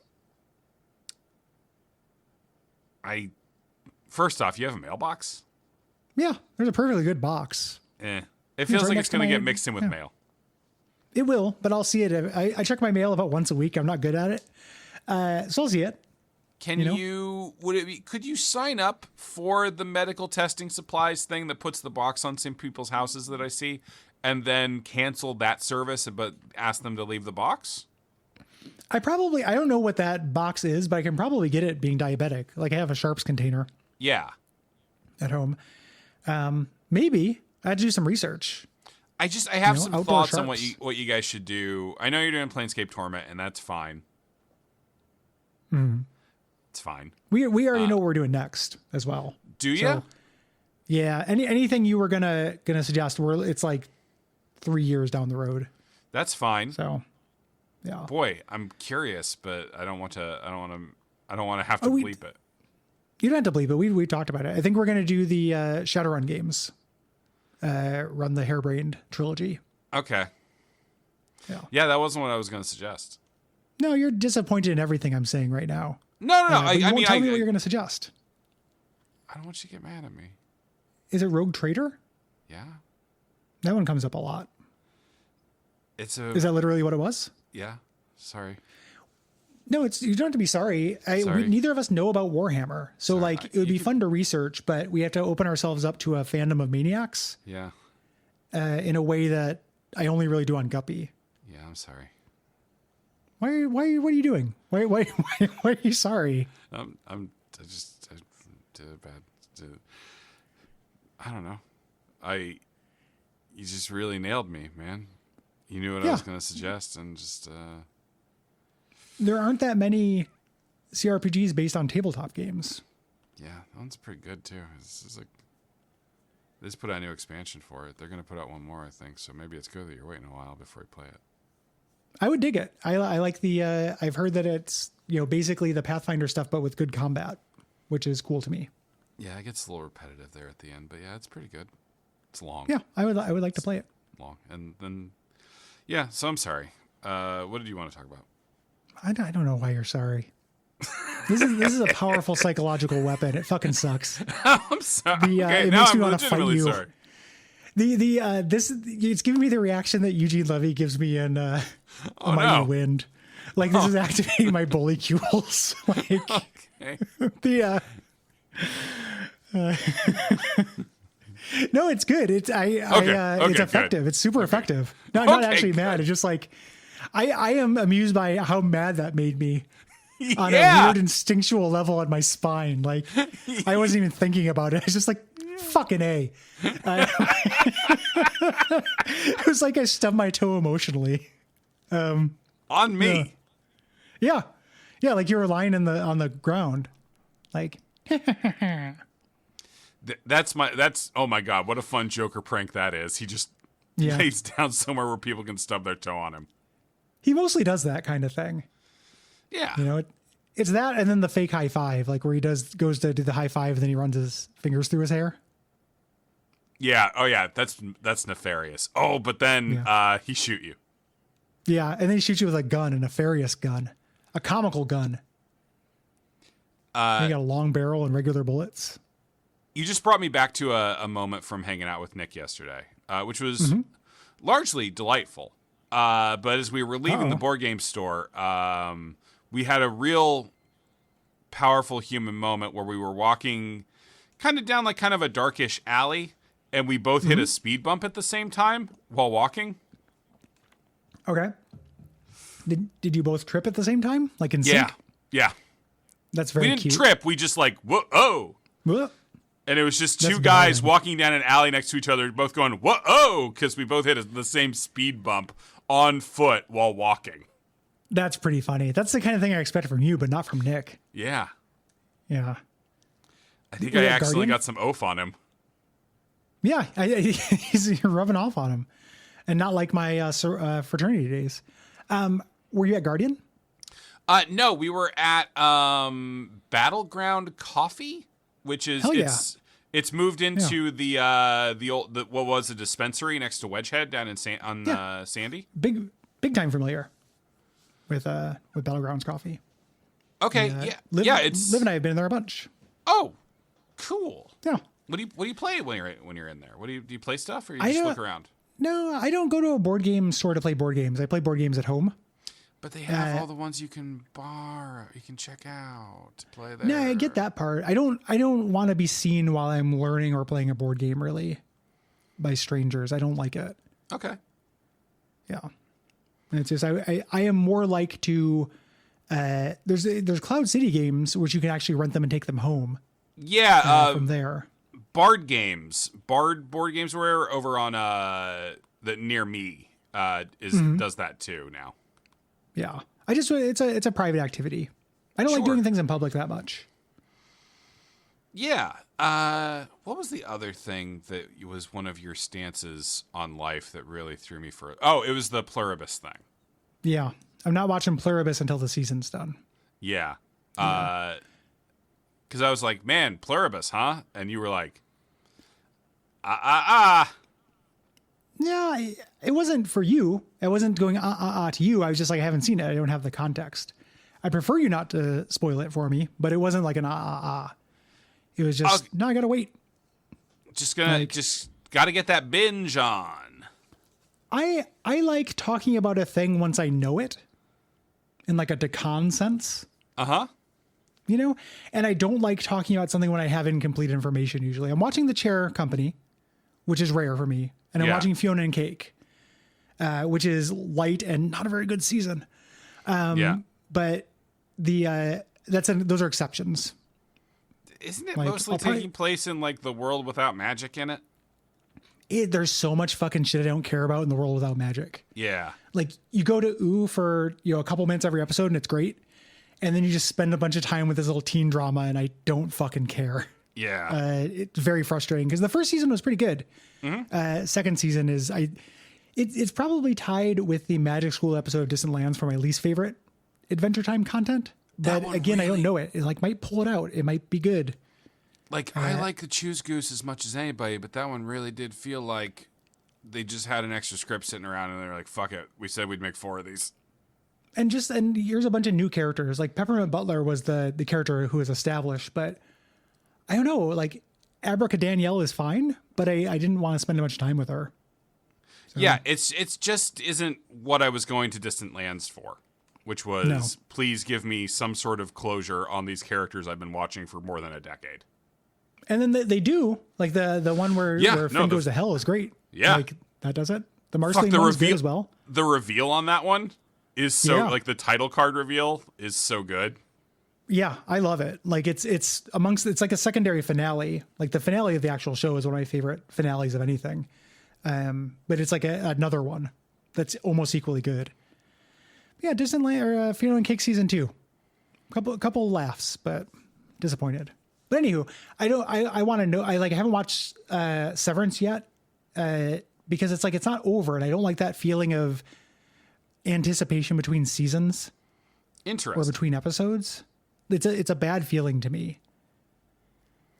First off, you have a mailbox? Yeah, there's a perfectly good box. It feels like it's going to get mixed in with mail. It will, but I'll see it. I check my mail about once a week. I'm not good at it. So I'll see it. Can could you sign up for the medical testing supplies thing that puts the box on some people's houses that I see, and then cancel that service, but ask them to leave the box? I don't know what that box is, but I can probably get it being diabetic. Like I have a Sharps container. Yeah. At home. Maybe I had to do some research. I have some thoughts on Sharps. what you guys should do. I know you're doing Planescape Torment, and that's fine. It's fine. We already know what we're doing next as well. Do you? So, yeah. Anything you were gonna suggest? It's like 3 years down the road. That's fine. So, yeah. Boy, I'm curious, but I don't want to have to bleep it. You don't have to bleep it. We talked about it. I think we're gonna do the Shadowrun games. Run the Hairbrained trilogy. Okay. Yeah. Yeah, that wasn't what I was going to suggest. No, you're disappointed in everything I'm saying right now. No. Tell me what you're going to suggest. I don't want you to get mad at me. Is it Rogue Trader? Yeah. That one comes up a lot. Is that literally what it was? Yeah. Sorry. No, you don't have to be sorry. Neither of us know about Warhammer. So it would be fun to research, but we have to open ourselves up to a fandom of maniacs. Yeah. In a way that I only really do on Guppy. Yeah, I'm sorry. What are you doing? Why are you sorry? I did a bad. I don't know. You just really nailed me, man. You knew what I was going to suggest, and just. There aren't that many CRPGs based on tabletop games. Yeah, that one's pretty good too. They just put out a new expansion for it. They're going to put out one more, I think. So maybe it's good that you're waiting a while before you play it. I would dig it. I like the. I've heard that it's basically the Pathfinder stuff, but with good combat, which is cool to me. Yeah, it gets a little repetitive there at the end, but yeah, it's pretty good. It's long. Yeah, I would like to play it. Long, and then yeah. So I'm sorry. What did you want to talk about? I don't know why you're sorry. This is a powerful psychological weapon. It fucking sucks. I'm sorry. It makes me want to fight you. Sorry. It's giving me the reaction that Eugene Levy gives me in Mighty Wind. Like this is activating my bully cules. No, it's good. It's effective. Good. It's super effective. Not actually mad. It's just like I am amused by how mad that made me. On a weird instinctual level on my spine. Like I wasn't even thinking about it. It's just like fucking A. It was like I stubbed my toe emotionally. On me. Yeah. Like you were lying on the ground. Like that's oh my God, what a fun Joker prank that is. He just lays down somewhere where people can stub their toe on him. He mostly does that kind of thing. Yeah. It's that and then the fake high five, like where he goes to do the high five and then he runs his fingers through his hair. Yeah. Oh yeah. That's nefarious. Oh, but then he shoot you. Yeah. And then he shoots you with a gun, a nefarious gun, a comical gun. And you got a long barrel and regular bullets. You just brought me back to a moment from hanging out with Nick yesterday, which was largely delightful. But as we were leaving the board game store, we had a real powerful human moment where we were walking kind of down like kind of a darkish alley, and we both hit a speed bump at the same time while walking. Okay. Did you both trip at the same time? Like in sync? Yeah. That's very cute. We didn't trip. We just like, whoa. And it was just two guys walking down an alley next to each other, both going, whoa, because we both hit the same speed bump on foot while walking. That's pretty funny. That's the kind of thing I expected from you, but not from Nick. Yeah. Yeah. I think I accidentally got some oaf on him. Yeah. He's rubbing off on him. And not like my fraternity days. Were you at Guardian? No, we were at Battleground Coffee, which is it's moved into the old what was a dispensary next to Wedgehead down in Sandy. Big time familiar with Battlegrounds Coffee. Okay, Liv and I have been in there a bunch. Oh, cool. Yeah. What do you play when you're in there? Do you play stuff or you just look around? No, I don't go to a board game store to play board games. I play board games at home. But they have all the ones you can borrow, you can check out to play there. No, I get that part. I don't want to be seen while I'm learning or playing a board game really by strangers. I don't like it. Okay. Yeah. And it's just I am more like to there's Cloud City games which you can actually rent them and take them home. Yeah, from there. Board games were over on the near me does that too now. Yeah. It's a private activity. I don't like doing things in public that much. Yeah. What was the other thing that was one of your stances on life that really threw me for? Oh, it was the pluribus thing. Yeah. I'm not watching Pluribus until the season's done. Yeah. Because I was like, man, pluribus, huh? And you were like, Yeah, it wasn't for you. I wasn't going to you. I was just like, I haven't seen it. I don't have the context. I prefer you not to spoil it for me, but it wasn't like an It was just, no, I got to wait. Just got to get that binge on. I like talking about a thing once I know it in like a Decon sense. Uh-huh. You know, and I don't like talking about something when I have incomplete information. Usually I'm watching The Chair Company, which is rare for me. And I'm watching Fiona and Cake, which is light and not a very good season. But those are exceptions. Isn't it like, mostly taking place in like the world without magic in it? There's so much fucking shit I don't care about in the world without magic. Yeah. Like you go to OO for, a couple minutes every episode and it's great. And then you just spend a bunch of time with this little teen drama and I don't fucking care. Yeah. It's very frustrating because the first season was pretty good. Mm-hmm. Second season is, it's probably tied with the Magic School episode of Distant Lands for my least favorite Adventure Time content. But again, really, I don't know it. It like might pull it out. It might be good. Like I like the Choose Goose as much as anybody, but that one really did feel like they just had an extra script sitting around and they're like, fuck it. We said we'd make 4 of these. And here's a bunch of new characters. Like Peppermint Butler was the character who was established, but I don't know, like Abracadanielle is fine, but I didn't want to spend much time with her. So. Yeah, it's just isn't what I was going to Distant Lands for, which was please give me some sort of closure on these characters I've been watching for more than a decade. And then they do, like the one where Finn goes to hell is great. Yeah. Like that does it. The Marceline one is good as well. The reveal on that one is so like the title card reveal is so good. Yeah, I love it. Like it's like a secondary finale. Like the finale of the actual show is one of my favorite finales of anything. But it's like another one that's almost equally good. Yeah, Distant Land or Fiona and Cake season 2. Couple laughs, but disappointed. But anywho, I want to know. I haven't watched Severance yet because it's like it's not over, and I don't like that feeling of anticipation between seasons. Interesting. Or between episodes. It's a bad feeling to me.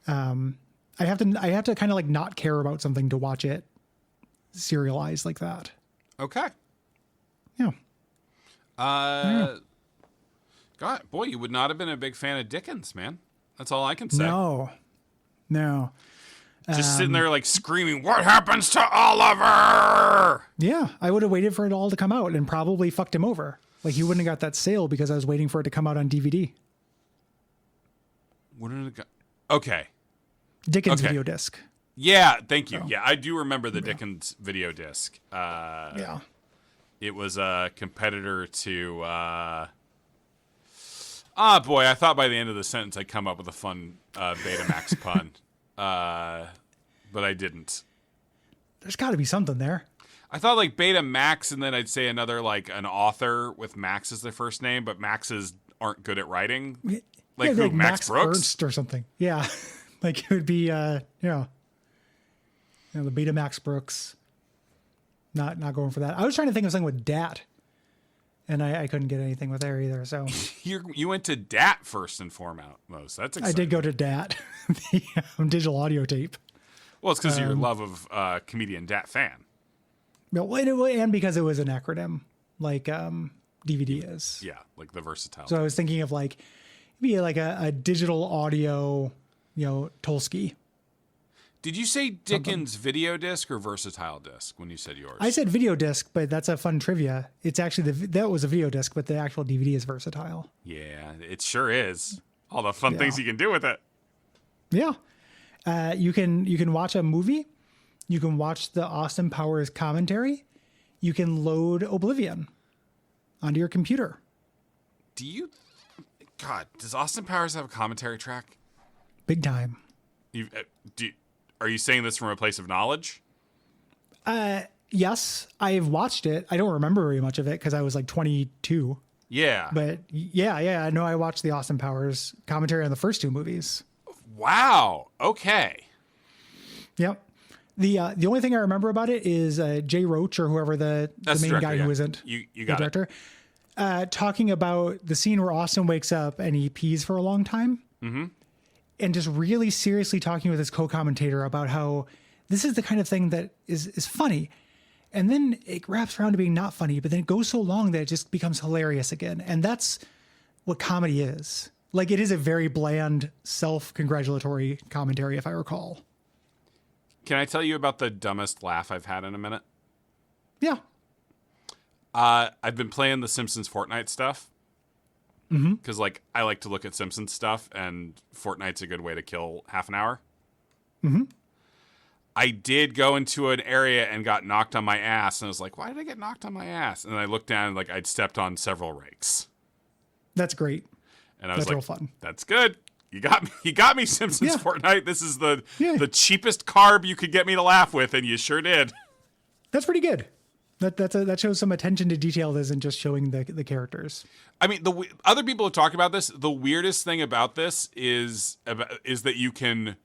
I have to kind of like not care about something to watch it serialized like that. Okay. Yeah. God, boy, you would not have been a big fan of Dickens, man. That's all I can say. No. Just sitting there like screaming, "What happens to Oliver?" Yeah, I would have waited for it all to come out and probably fucked him over. Like he wouldn't have got that sale because I was waiting for it to come out on DVD. Wouldn't have got... Okay. Dickens video disc. Yeah, thank you. Yeah, I do remember the Dickens video disc. Yeah. It was a competitor to... boy, I thought by the end of the sentence I'd come up with a fun Betamax pun. But I didn't. There's got to be something there. I thought like Betamax, and then I'd say another like an author with Max as their first name, but Maxes aren't good at writing. Like who? Like Max Brooks Ernst or something. Yeah, like it would be the Betamax Brooks. Not going for that. I was trying to think of something with DAT, and I couldn't get anything with there either. So you went to DAT first and foremost. That's exciting. I did go to DAT, the digital audio tape. Well, it's because of your love of comedian Dat Fan. No, and because it was an acronym, like DVD is. Yeah, like the versatile. So I was thinking of like maybe like a digital audio, Tolsky. Did you say Dickens video disc or versatile disc when you said yours? I said video disc, but that's a fun trivia. It's actually that was a video disc, but the actual DVD is versatile. Yeah, it sure is. All the fun things you can do with it. Yeah. You can watch a movie. You can watch the Austin Powers commentary. You can load Oblivion onto your computer. God, does Austin Powers have a commentary track? Big time. Are you saying this from a place of knowledge? Yes, I've watched it. I don't remember very much of it because I was like 22. Yeah. But yeah, I know I watched the Austin Powers commentary on the first 2 movies. Wow. Okay. Yep. The only thing I remember about it is Jay Roach or whoever the main director, guy who isn't you the got director, talking about the scene where Austin wakes up and he pees for a long time. Mm-hmm. And just really seriously talking with his co-commentator about how this is the kind of thing that is funny. And then it wraps around to being not funny, but then it goes so long that it just becomes hilarious again. And that's what comedy is. Like, it is a very bland, self-congratulatory commentary, if I recall. Can I tell you about the dumbest laugh I've had in a minute? Yeah. I've been playing the Simpsons Fortnite stuff. Because, I like to look at Simpsons stuff, and Fortnite's a good way to kill half an hour. Mm-hmm. I did go into an area and got knocked on my ass, and I was like, why did I get knocked on my ass? And then I looked down, and, I'd stepped on several rakes. That's great. And I was real fun. That's good. You got me, Simpsons Fortnite. This is the cheapest carb you could get me to laugh with, and you sure did. That's pretty good. That shows some attention to detail that isn't just showing the characters. I mean, the other people have talked about this. The weirdest thing about this is that you can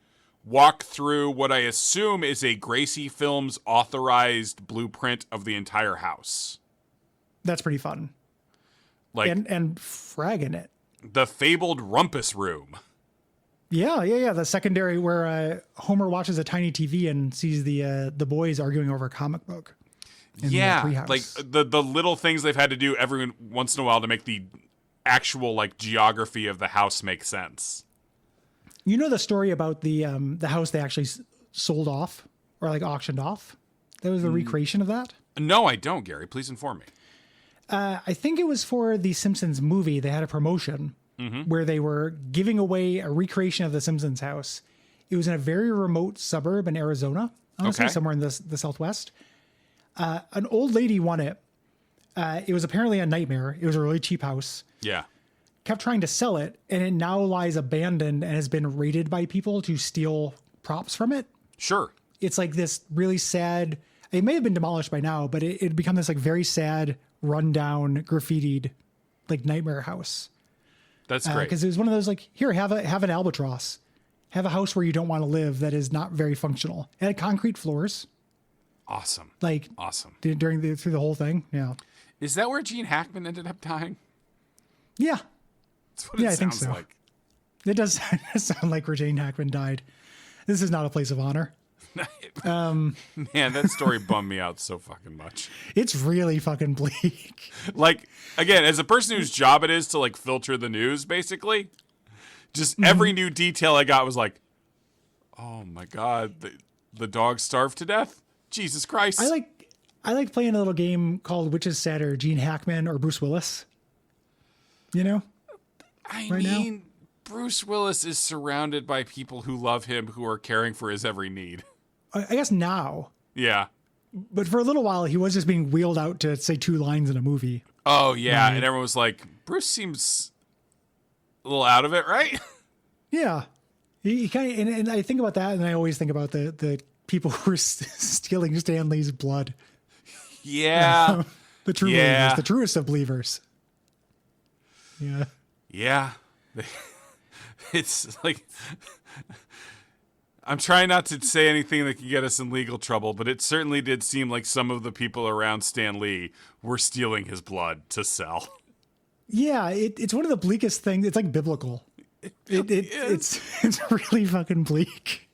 walk through what I assume is a Gracie Films authorized blueprint of the entire house. That's pretty fun. And fragging it. The fabled rumpus room. Yeah. The secondary where Homer watches a tiny TV and sees the boys arguing over a comic book. Yeah, the little things they've had to do every once in a while to make the actual geography of the house make sense. You know the story about the house they actually sold off or auctioned off? That was the recreation of that? No, I don't, Gary. Please inform me. I think it was for the Simpsons movie. They had a promotion where they were giving away a recreation of the Simpsons house. It was in a very remote suburb in Arizona, honestly, somewhere in the Southwest. An old lady won it. It was apparently a nightmare. It was a really cheap house. Yeah. Kept trying to sell it, and it now lies abandoned and has been raided by people to steal props from it. Sure. It's this really sad... It may have been demolished by now, but it become this very sad, rundown, graffitied, nightmare house. That's great. Because it was one of those here, have an albatross. Have a house where you don't want to live that is not very functional. It had concrete floors. Awesome. Awesome. Through the whole thing. Yeah. Is that where Gene Hackman ended up dying? Yeah. That's what it sounds I think so. like. It does sound like where Gene Hackman died. This is not a place of honor. Man, that story bummed me out so fucking much. It's really fucking bleak. Again, as a person whose job it is to filter the news, basically, just every new detail I got was oh my God, the dog starved to death. Jesus Christ. I like playing a little game called Which is Sadder, Gene Hackman or Bruce Willis? You know? Now? Bruce Willis is surrounded by people who love him, who are caring for his every need. I guess now. Yeah. But for a little while, he was just being wheeled out to say 2 lines in a movie. Oh, yeah. And everyone was like, Bruce seems a little out of it, right? Yeah. He kind of, and I think about that, and I always think about the people who were stealing Stan Lee's blood. Yeah. The true believers, the truest of believers. Yeah. Yeah. It's I'm trying not to say anything that can get us in legal trouble, but it certainly did seem like some of the people around Stan Lee were stealing his blood to sell. Yeah, it's one of the bleakest things. It's biblical. It's really fucking bleak.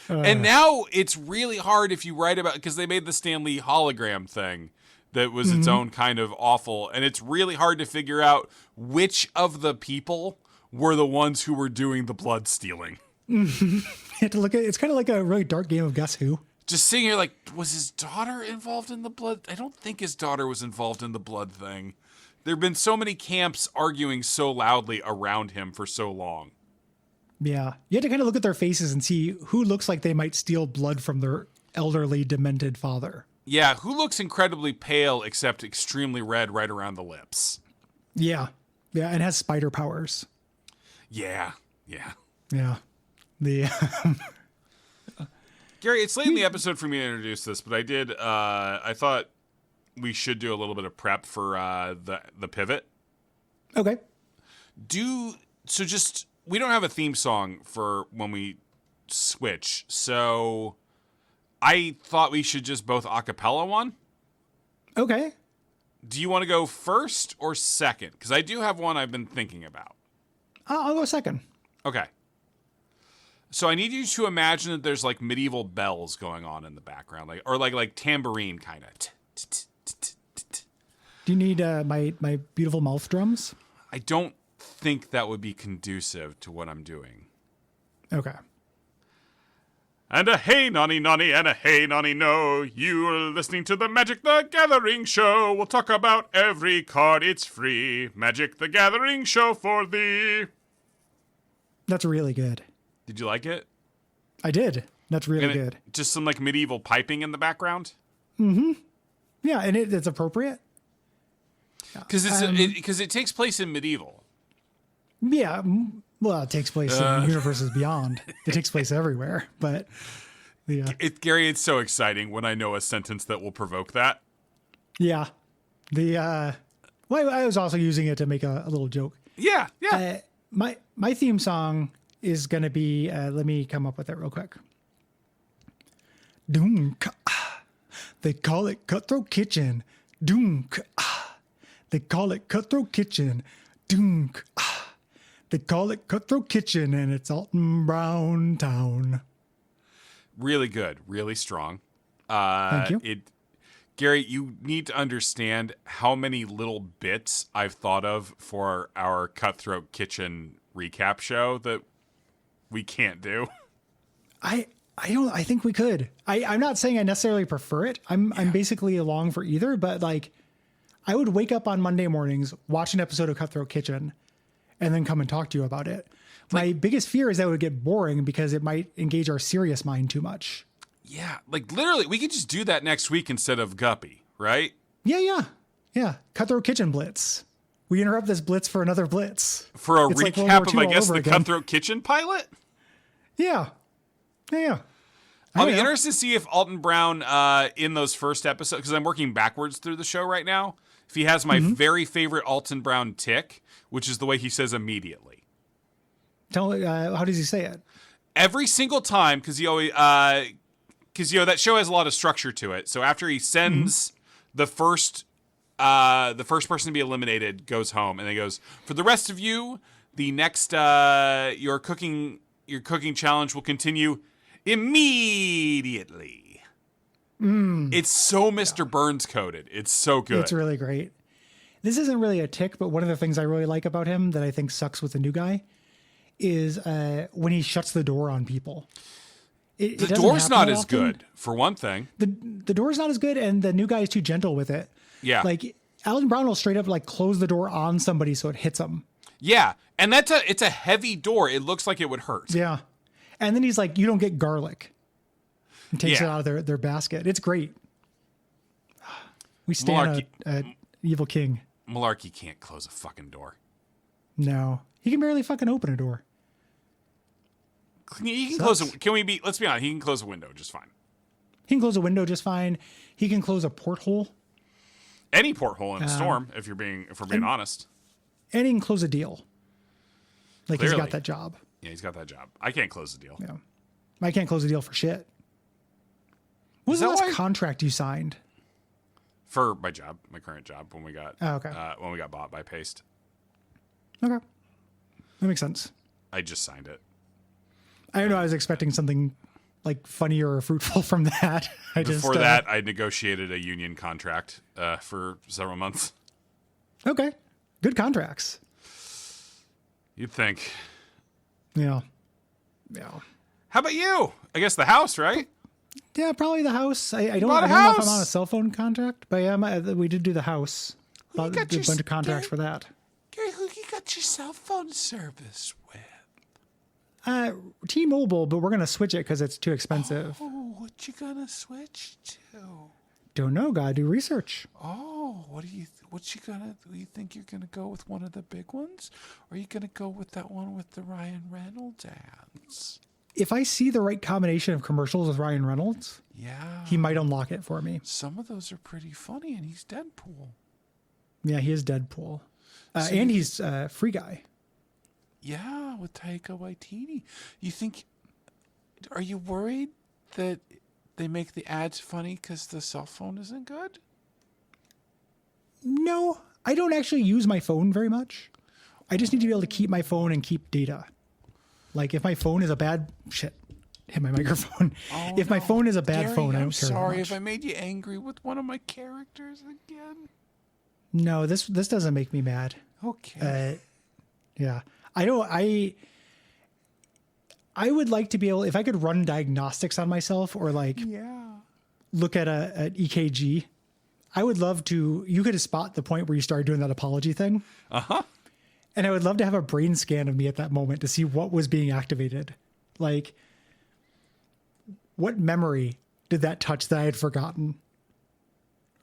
And now it's really hard if you write about, because they made the Stan Lee hologram thing that was its own kind of awful, and it's really hard to figure out which of the people were the ones who were doing the blood stealing. You have to look at it's kind of like a really dark game of Guess Who. Just sitting here like, was his daughter involved in the blood? I don't think his daughter was involved in the blood thing. There have been so many camps arguing so loudly around him for so long. Yeah. You have to kind of look at their faces and see who looks like they might steal blood from their elderly, demented father. Yeah, who looks incredibly pale except extremely red right around the lips. Yeah. Yeah, and has spider powers. Yeah. Yeah. The Gary, it's late in the episode for me to introduce this, but I thought we should do a little bit of prep for the pivot. Okay. We don't have a theme song for when we switch, so I thought we should just both a cappella one. Okay. Do you want to go first or second? Because I do have one I've been thinking about. I'll go second. Okay. So I need you to imagine that there's like medieval bells going on in the background, like tambourine kind of. Do you need my beautiful mouth drums? I don't think that would be conducive to what I'm doing. Okay. And a hey nonny nonny and a hey nonny no. You're listening to the Magic the Gathering show. We'll talk about every card. It's free. Magic the Gathering show for thee. That's really good. Did you like it? I did. That's really good. Just some like medieval piping in the background. Mm-hmm. Yeah, and it's appropriate. Because it takes place in medieval. Yeah. Well, it takes place in universes beyond. It takes place everywhere. But yeah. Gary, it's so exciting when I know a sentence that will provoke that. Yeah. I was also using it to make a little joke. Yeah. My theme song is going to be, let me come up with it real quick. Doom. They call it Cutthroat Kitchen. Doom. They call it Cutthroat Kitchen. Doom. They call it Cutthroat Kitchen, and it's Alton Brown Town. Really good. Really strong. Thank you. Gary, you need to understand how many little bits I've thought of for our Cutthroat Kitchen recap show that we can't do. I think we could. I'm not saying I necessarily prefer it. I'm basically along for either, but like I would wake up on Monday mornings, watch an episode of Cutthroat Kitchen, and then come and talk to you about it. My biggest fear is that it would get boring because it might engage our serious mind too much. Yeah, like literally, we could just do that next week instead of Guppy, right? Yeah. Cutthroat Kitchen Blitz. We interrupt this Blitz for another Blitz. For a it's recap like of, I guess, the again. Cutthroat Kitchen pilot? Yeah. I'll be interested to see if Alton Brown, in those first episodes, because I'm working backwards through the show right now, if he has my very favorite Alton Brown tick, which is the way he says immediately. How does he say it? Every single time, because he always... Because, that show has a lot of structure to it. So after he sends the first person to be eliminated goes home, and he goes, for the rest of you, the next your cooking challenge will continue immediately. It's so Mr. Burns coded. It's so good. It's really great. This isn't really a tick, but one of the things I really like about him that I think sucks with the new guy is when he shuts the door on people. The door's not as good, for one thing. The door's not as good, and the new guy is too gentle with it. Yeah. Like, Alton Brown will straight up, like, close the door on somebody so it hits them. Yeah, and it's a heavy door. It looks like it would hurt. Yeah. And then he's like, you don't get garlic. And takes it out of their basket. It's great. We stand an evil king. Malarkey can't close a fucking door. No. He can barely fucking open a door. He can close it. Let's be honest, he can close a window just fine. He can close a window just fine. He can close a porthole. Any porthole in a storm, if we're being honest. And he can close a deal. Like, Clearly. He's got that job. Yeah, he's got that job. I can't close the deal. Yeah. I can't close a deal for shit. What was the last contract you signed? For my job, my current job, when we got when we got bought by Paste. Okay. That makes sense. I just signed it. I don't know. I was expecting something like funnier or fruitful from that. Before that, I negotiated a union contract for several months. Okay. Good contracts. You'd think. Yeah. Yeah. How about you? I guess the house, right? Yeah, probably the house. I don't Bought a know if I'm house. on a cell phone contract, but yeah, we did do the house. Who you got Did a your bunch of contracts for that. Gary, who you got your cell phone service with? T-Mobile, but we're gonna switch it because it's too expensive. Oh, what you gonna switch to? Don't know. Gotta do research. Oh, do you think you're gonna go with one of the big ones? Or are you gonna go with that one with the Ryan Reynolds ads? If I see the right combination of commercials with Ryan Reynolds, Yeah. he might unlock it for me. Some of those are pretty funny, and he's Deadpool. Yeah, he is Deadpool. And he's Free Guy. Yeah, with Taika Waititi. Are you worried that they make the ads funny because the cell phone isn't good? No, I don't actually use my phone very much. I just need to be able to keep my phone and keep data. Like if my phone is a bad shit, hit my microphone. Oh, if my phone is a bad Gary, phone, I I'm don't care that sorry much. if I made you angry with one of my characters again. No, this doesn't make me mad. Okay. Yeah. I would like to be able, if I could run diagnostics on myself or like look at an EKG, I would love to, you could spot the point where you started doing that apology thing. Uh-huh. And I would love to have a brain scan of me at that moment to see what was being activated. Like, what memory did that touch that I had forgotten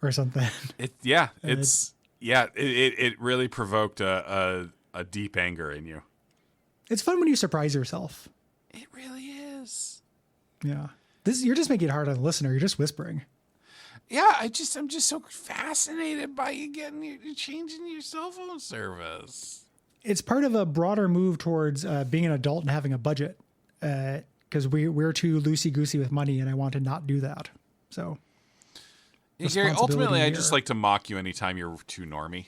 or something? It really provoked a deep anger in you. It's fun when you surprise yourself. It really is. Yeah. You're just making it hard on the listener. You're just whispering. Yeah, I'm just so fascinated by you changing your cell phone service. It's part of a broader move towards being an adult and having a budget. Because we're too loosey-goosey with money, and I want to not do that. So, Gary, ultimately, I here. just like to mock you anytime you're too normie.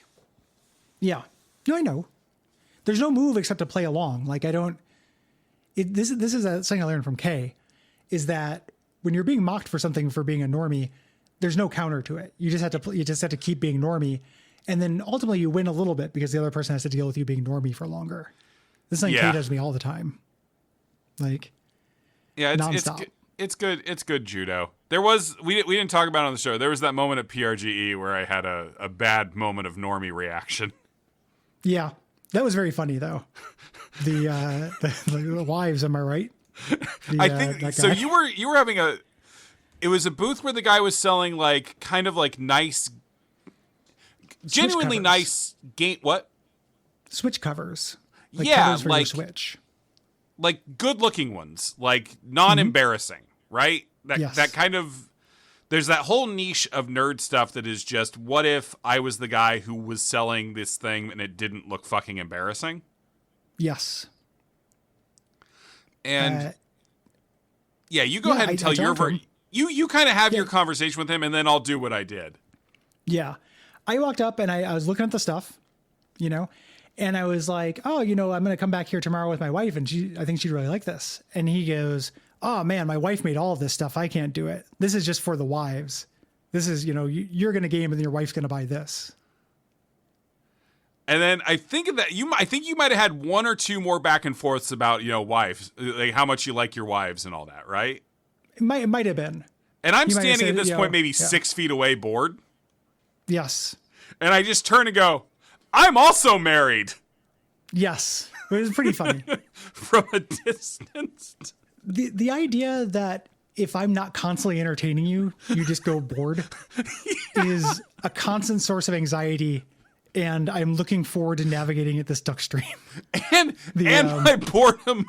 Yeah. No, I know. There's no move except to play along. Like I don't. This is something I learned from Kay, is that when you're being mocked for something for being a normie, there's no counter to it. You just have to keep being normie, and then ultimately you win a little bit because the other person has to deal with you being normie for longer. This is something Kay does to me all the time. Like, nonstop. It's good judo. There was we didn't talk about it on the show. There was that moment at PRGE where I had a bad moment of normie reaction. Yeah, that was very funny though. The wives, am I right? I think so. You were having it was a booth where the guy was selling like kind of like nice, genuinely nice game. What? Switch covers. Covers for your Switch. Like good looking ones, like non-embarrassing, right? That kind of, there's that whole niche of nerd stuff that is just, what if I was the guy who was selling this thing and it didn't look fucking embarrassing? Yes. And you go ahead and tell your version. You kind of have your conversation with him, and then I'll do what I did. Yeah. I walked up and I was looking at the stuff, and I was like, oh, I'm going to come back here tomorrow with my wife, and I think she'd really like this. And he goes, oh man, my wife made all of this stuff. I can't do it. This is just for the wives. This is, you're going to game and then your wife's going to buy this. And then I think you might have had one or two more back and forths about, wives, like how much you like your wives and all that, right? It might have been. And I'm standing at this point, maybe 6 feet away, bored. Yes. And I just turn and go, I'm also married. Yes. It was pretty funny. From a distance. The idea that if I'm not constantly entertaining you, you just go bored is a constant source of anxiety. And I'm looking forward to navigating it this duck stream. And my boredom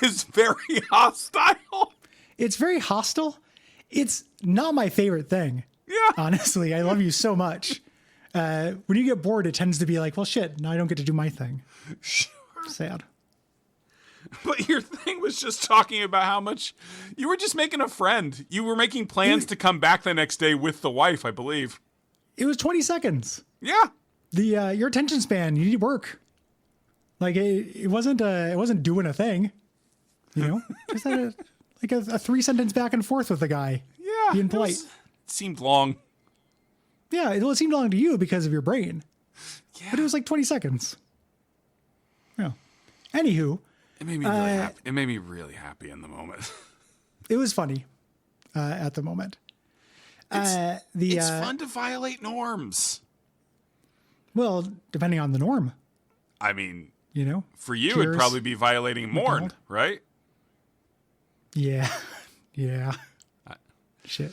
is very hostile. It's very hostile. It's not my favorite thing. Yeah. Honestly, I love you so much. When you get bored, it tends to be like, well, shit, now I don't get to do my thing. Sure. Sad. But your thing was just talking about how much you were just making a friend. You were making plans to come back the next day with the wife, I believe. It was 20 seconds. Yeah. Your attention span, you need work. Like it wasn't doing a thing, just had a 3-sentence back and forth with the guy. Yeah. Being polite. It seemed long. Yeah. It seemed long to you because of your brain, but it was like 20 seconds. Yeah. Anywho, It made me really happy. It made me really happy in the moment. It was funny at the moment. It's fun to violate norms. Well, depending on the norm. I mean, for you, Cheers, it'd probably be violating Morn, right? Yeah. Yeah. Shit.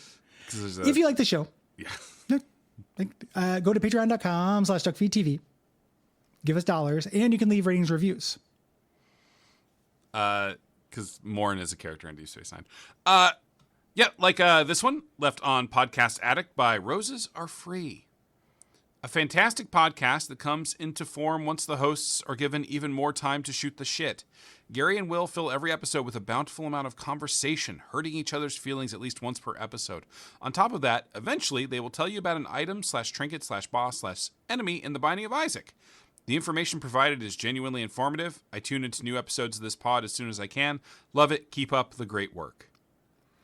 If you like the show, yeah, go to patreon.com/Duckfeed.tv. Give us dollars, and you can leave ratings, reviews. Because Morn is a character in Deep Space Nine. Yeah, like this one, left on Podcast Addict by Roses Are Free. A fantastic podcast that comes into form once the hosts are given even more time to shoot the shit. Gary and Will fill every episode with a bountiful amount of conversation, hurting each other's feelings at least once per episode. On top of that, eventually they will tell you about an item /trinket /boss /enemy in the Binding of Isaac. The information provided is genuinely informative. I tune into new episodes of this pod as soon as I can. Love it. Keep up the great work.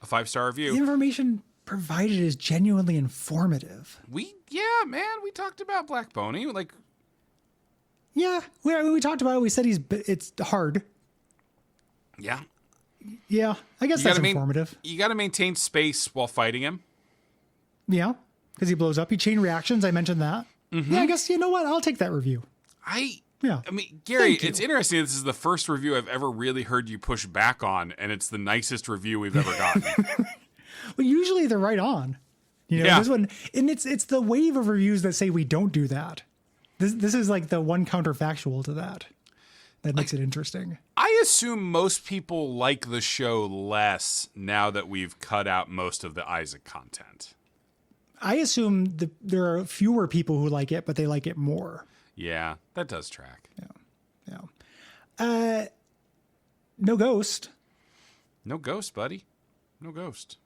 A 5-star review. The information provided is genuinely informative. We talked about Black Boney. Yeah, we talked about it. We said it's hard. Yeah. Yeah, I guess that's informative. You got to maintain space while fighting him. Yeah, because he blows up. He chain reactions. I mentioned that. Mm-hmm. Yeah, I guess, you know what? I'll take that review. I mean, Gary, it's interesting. This is the first review I've ever really heard you push back on, and it's the nicest review we've ever gotten. Well, usually they're right on. This one, and it's the wave of reviews that say we don't do that. This is like the one counterfactual to that makes it interesting. I assume most people like the show less now that we've cut out most of the Isaac content. I assume there are fewer people who like it, but they like it more. Yeah, that does track. Yeah. No ghost. No ghost, buddy. No ghost.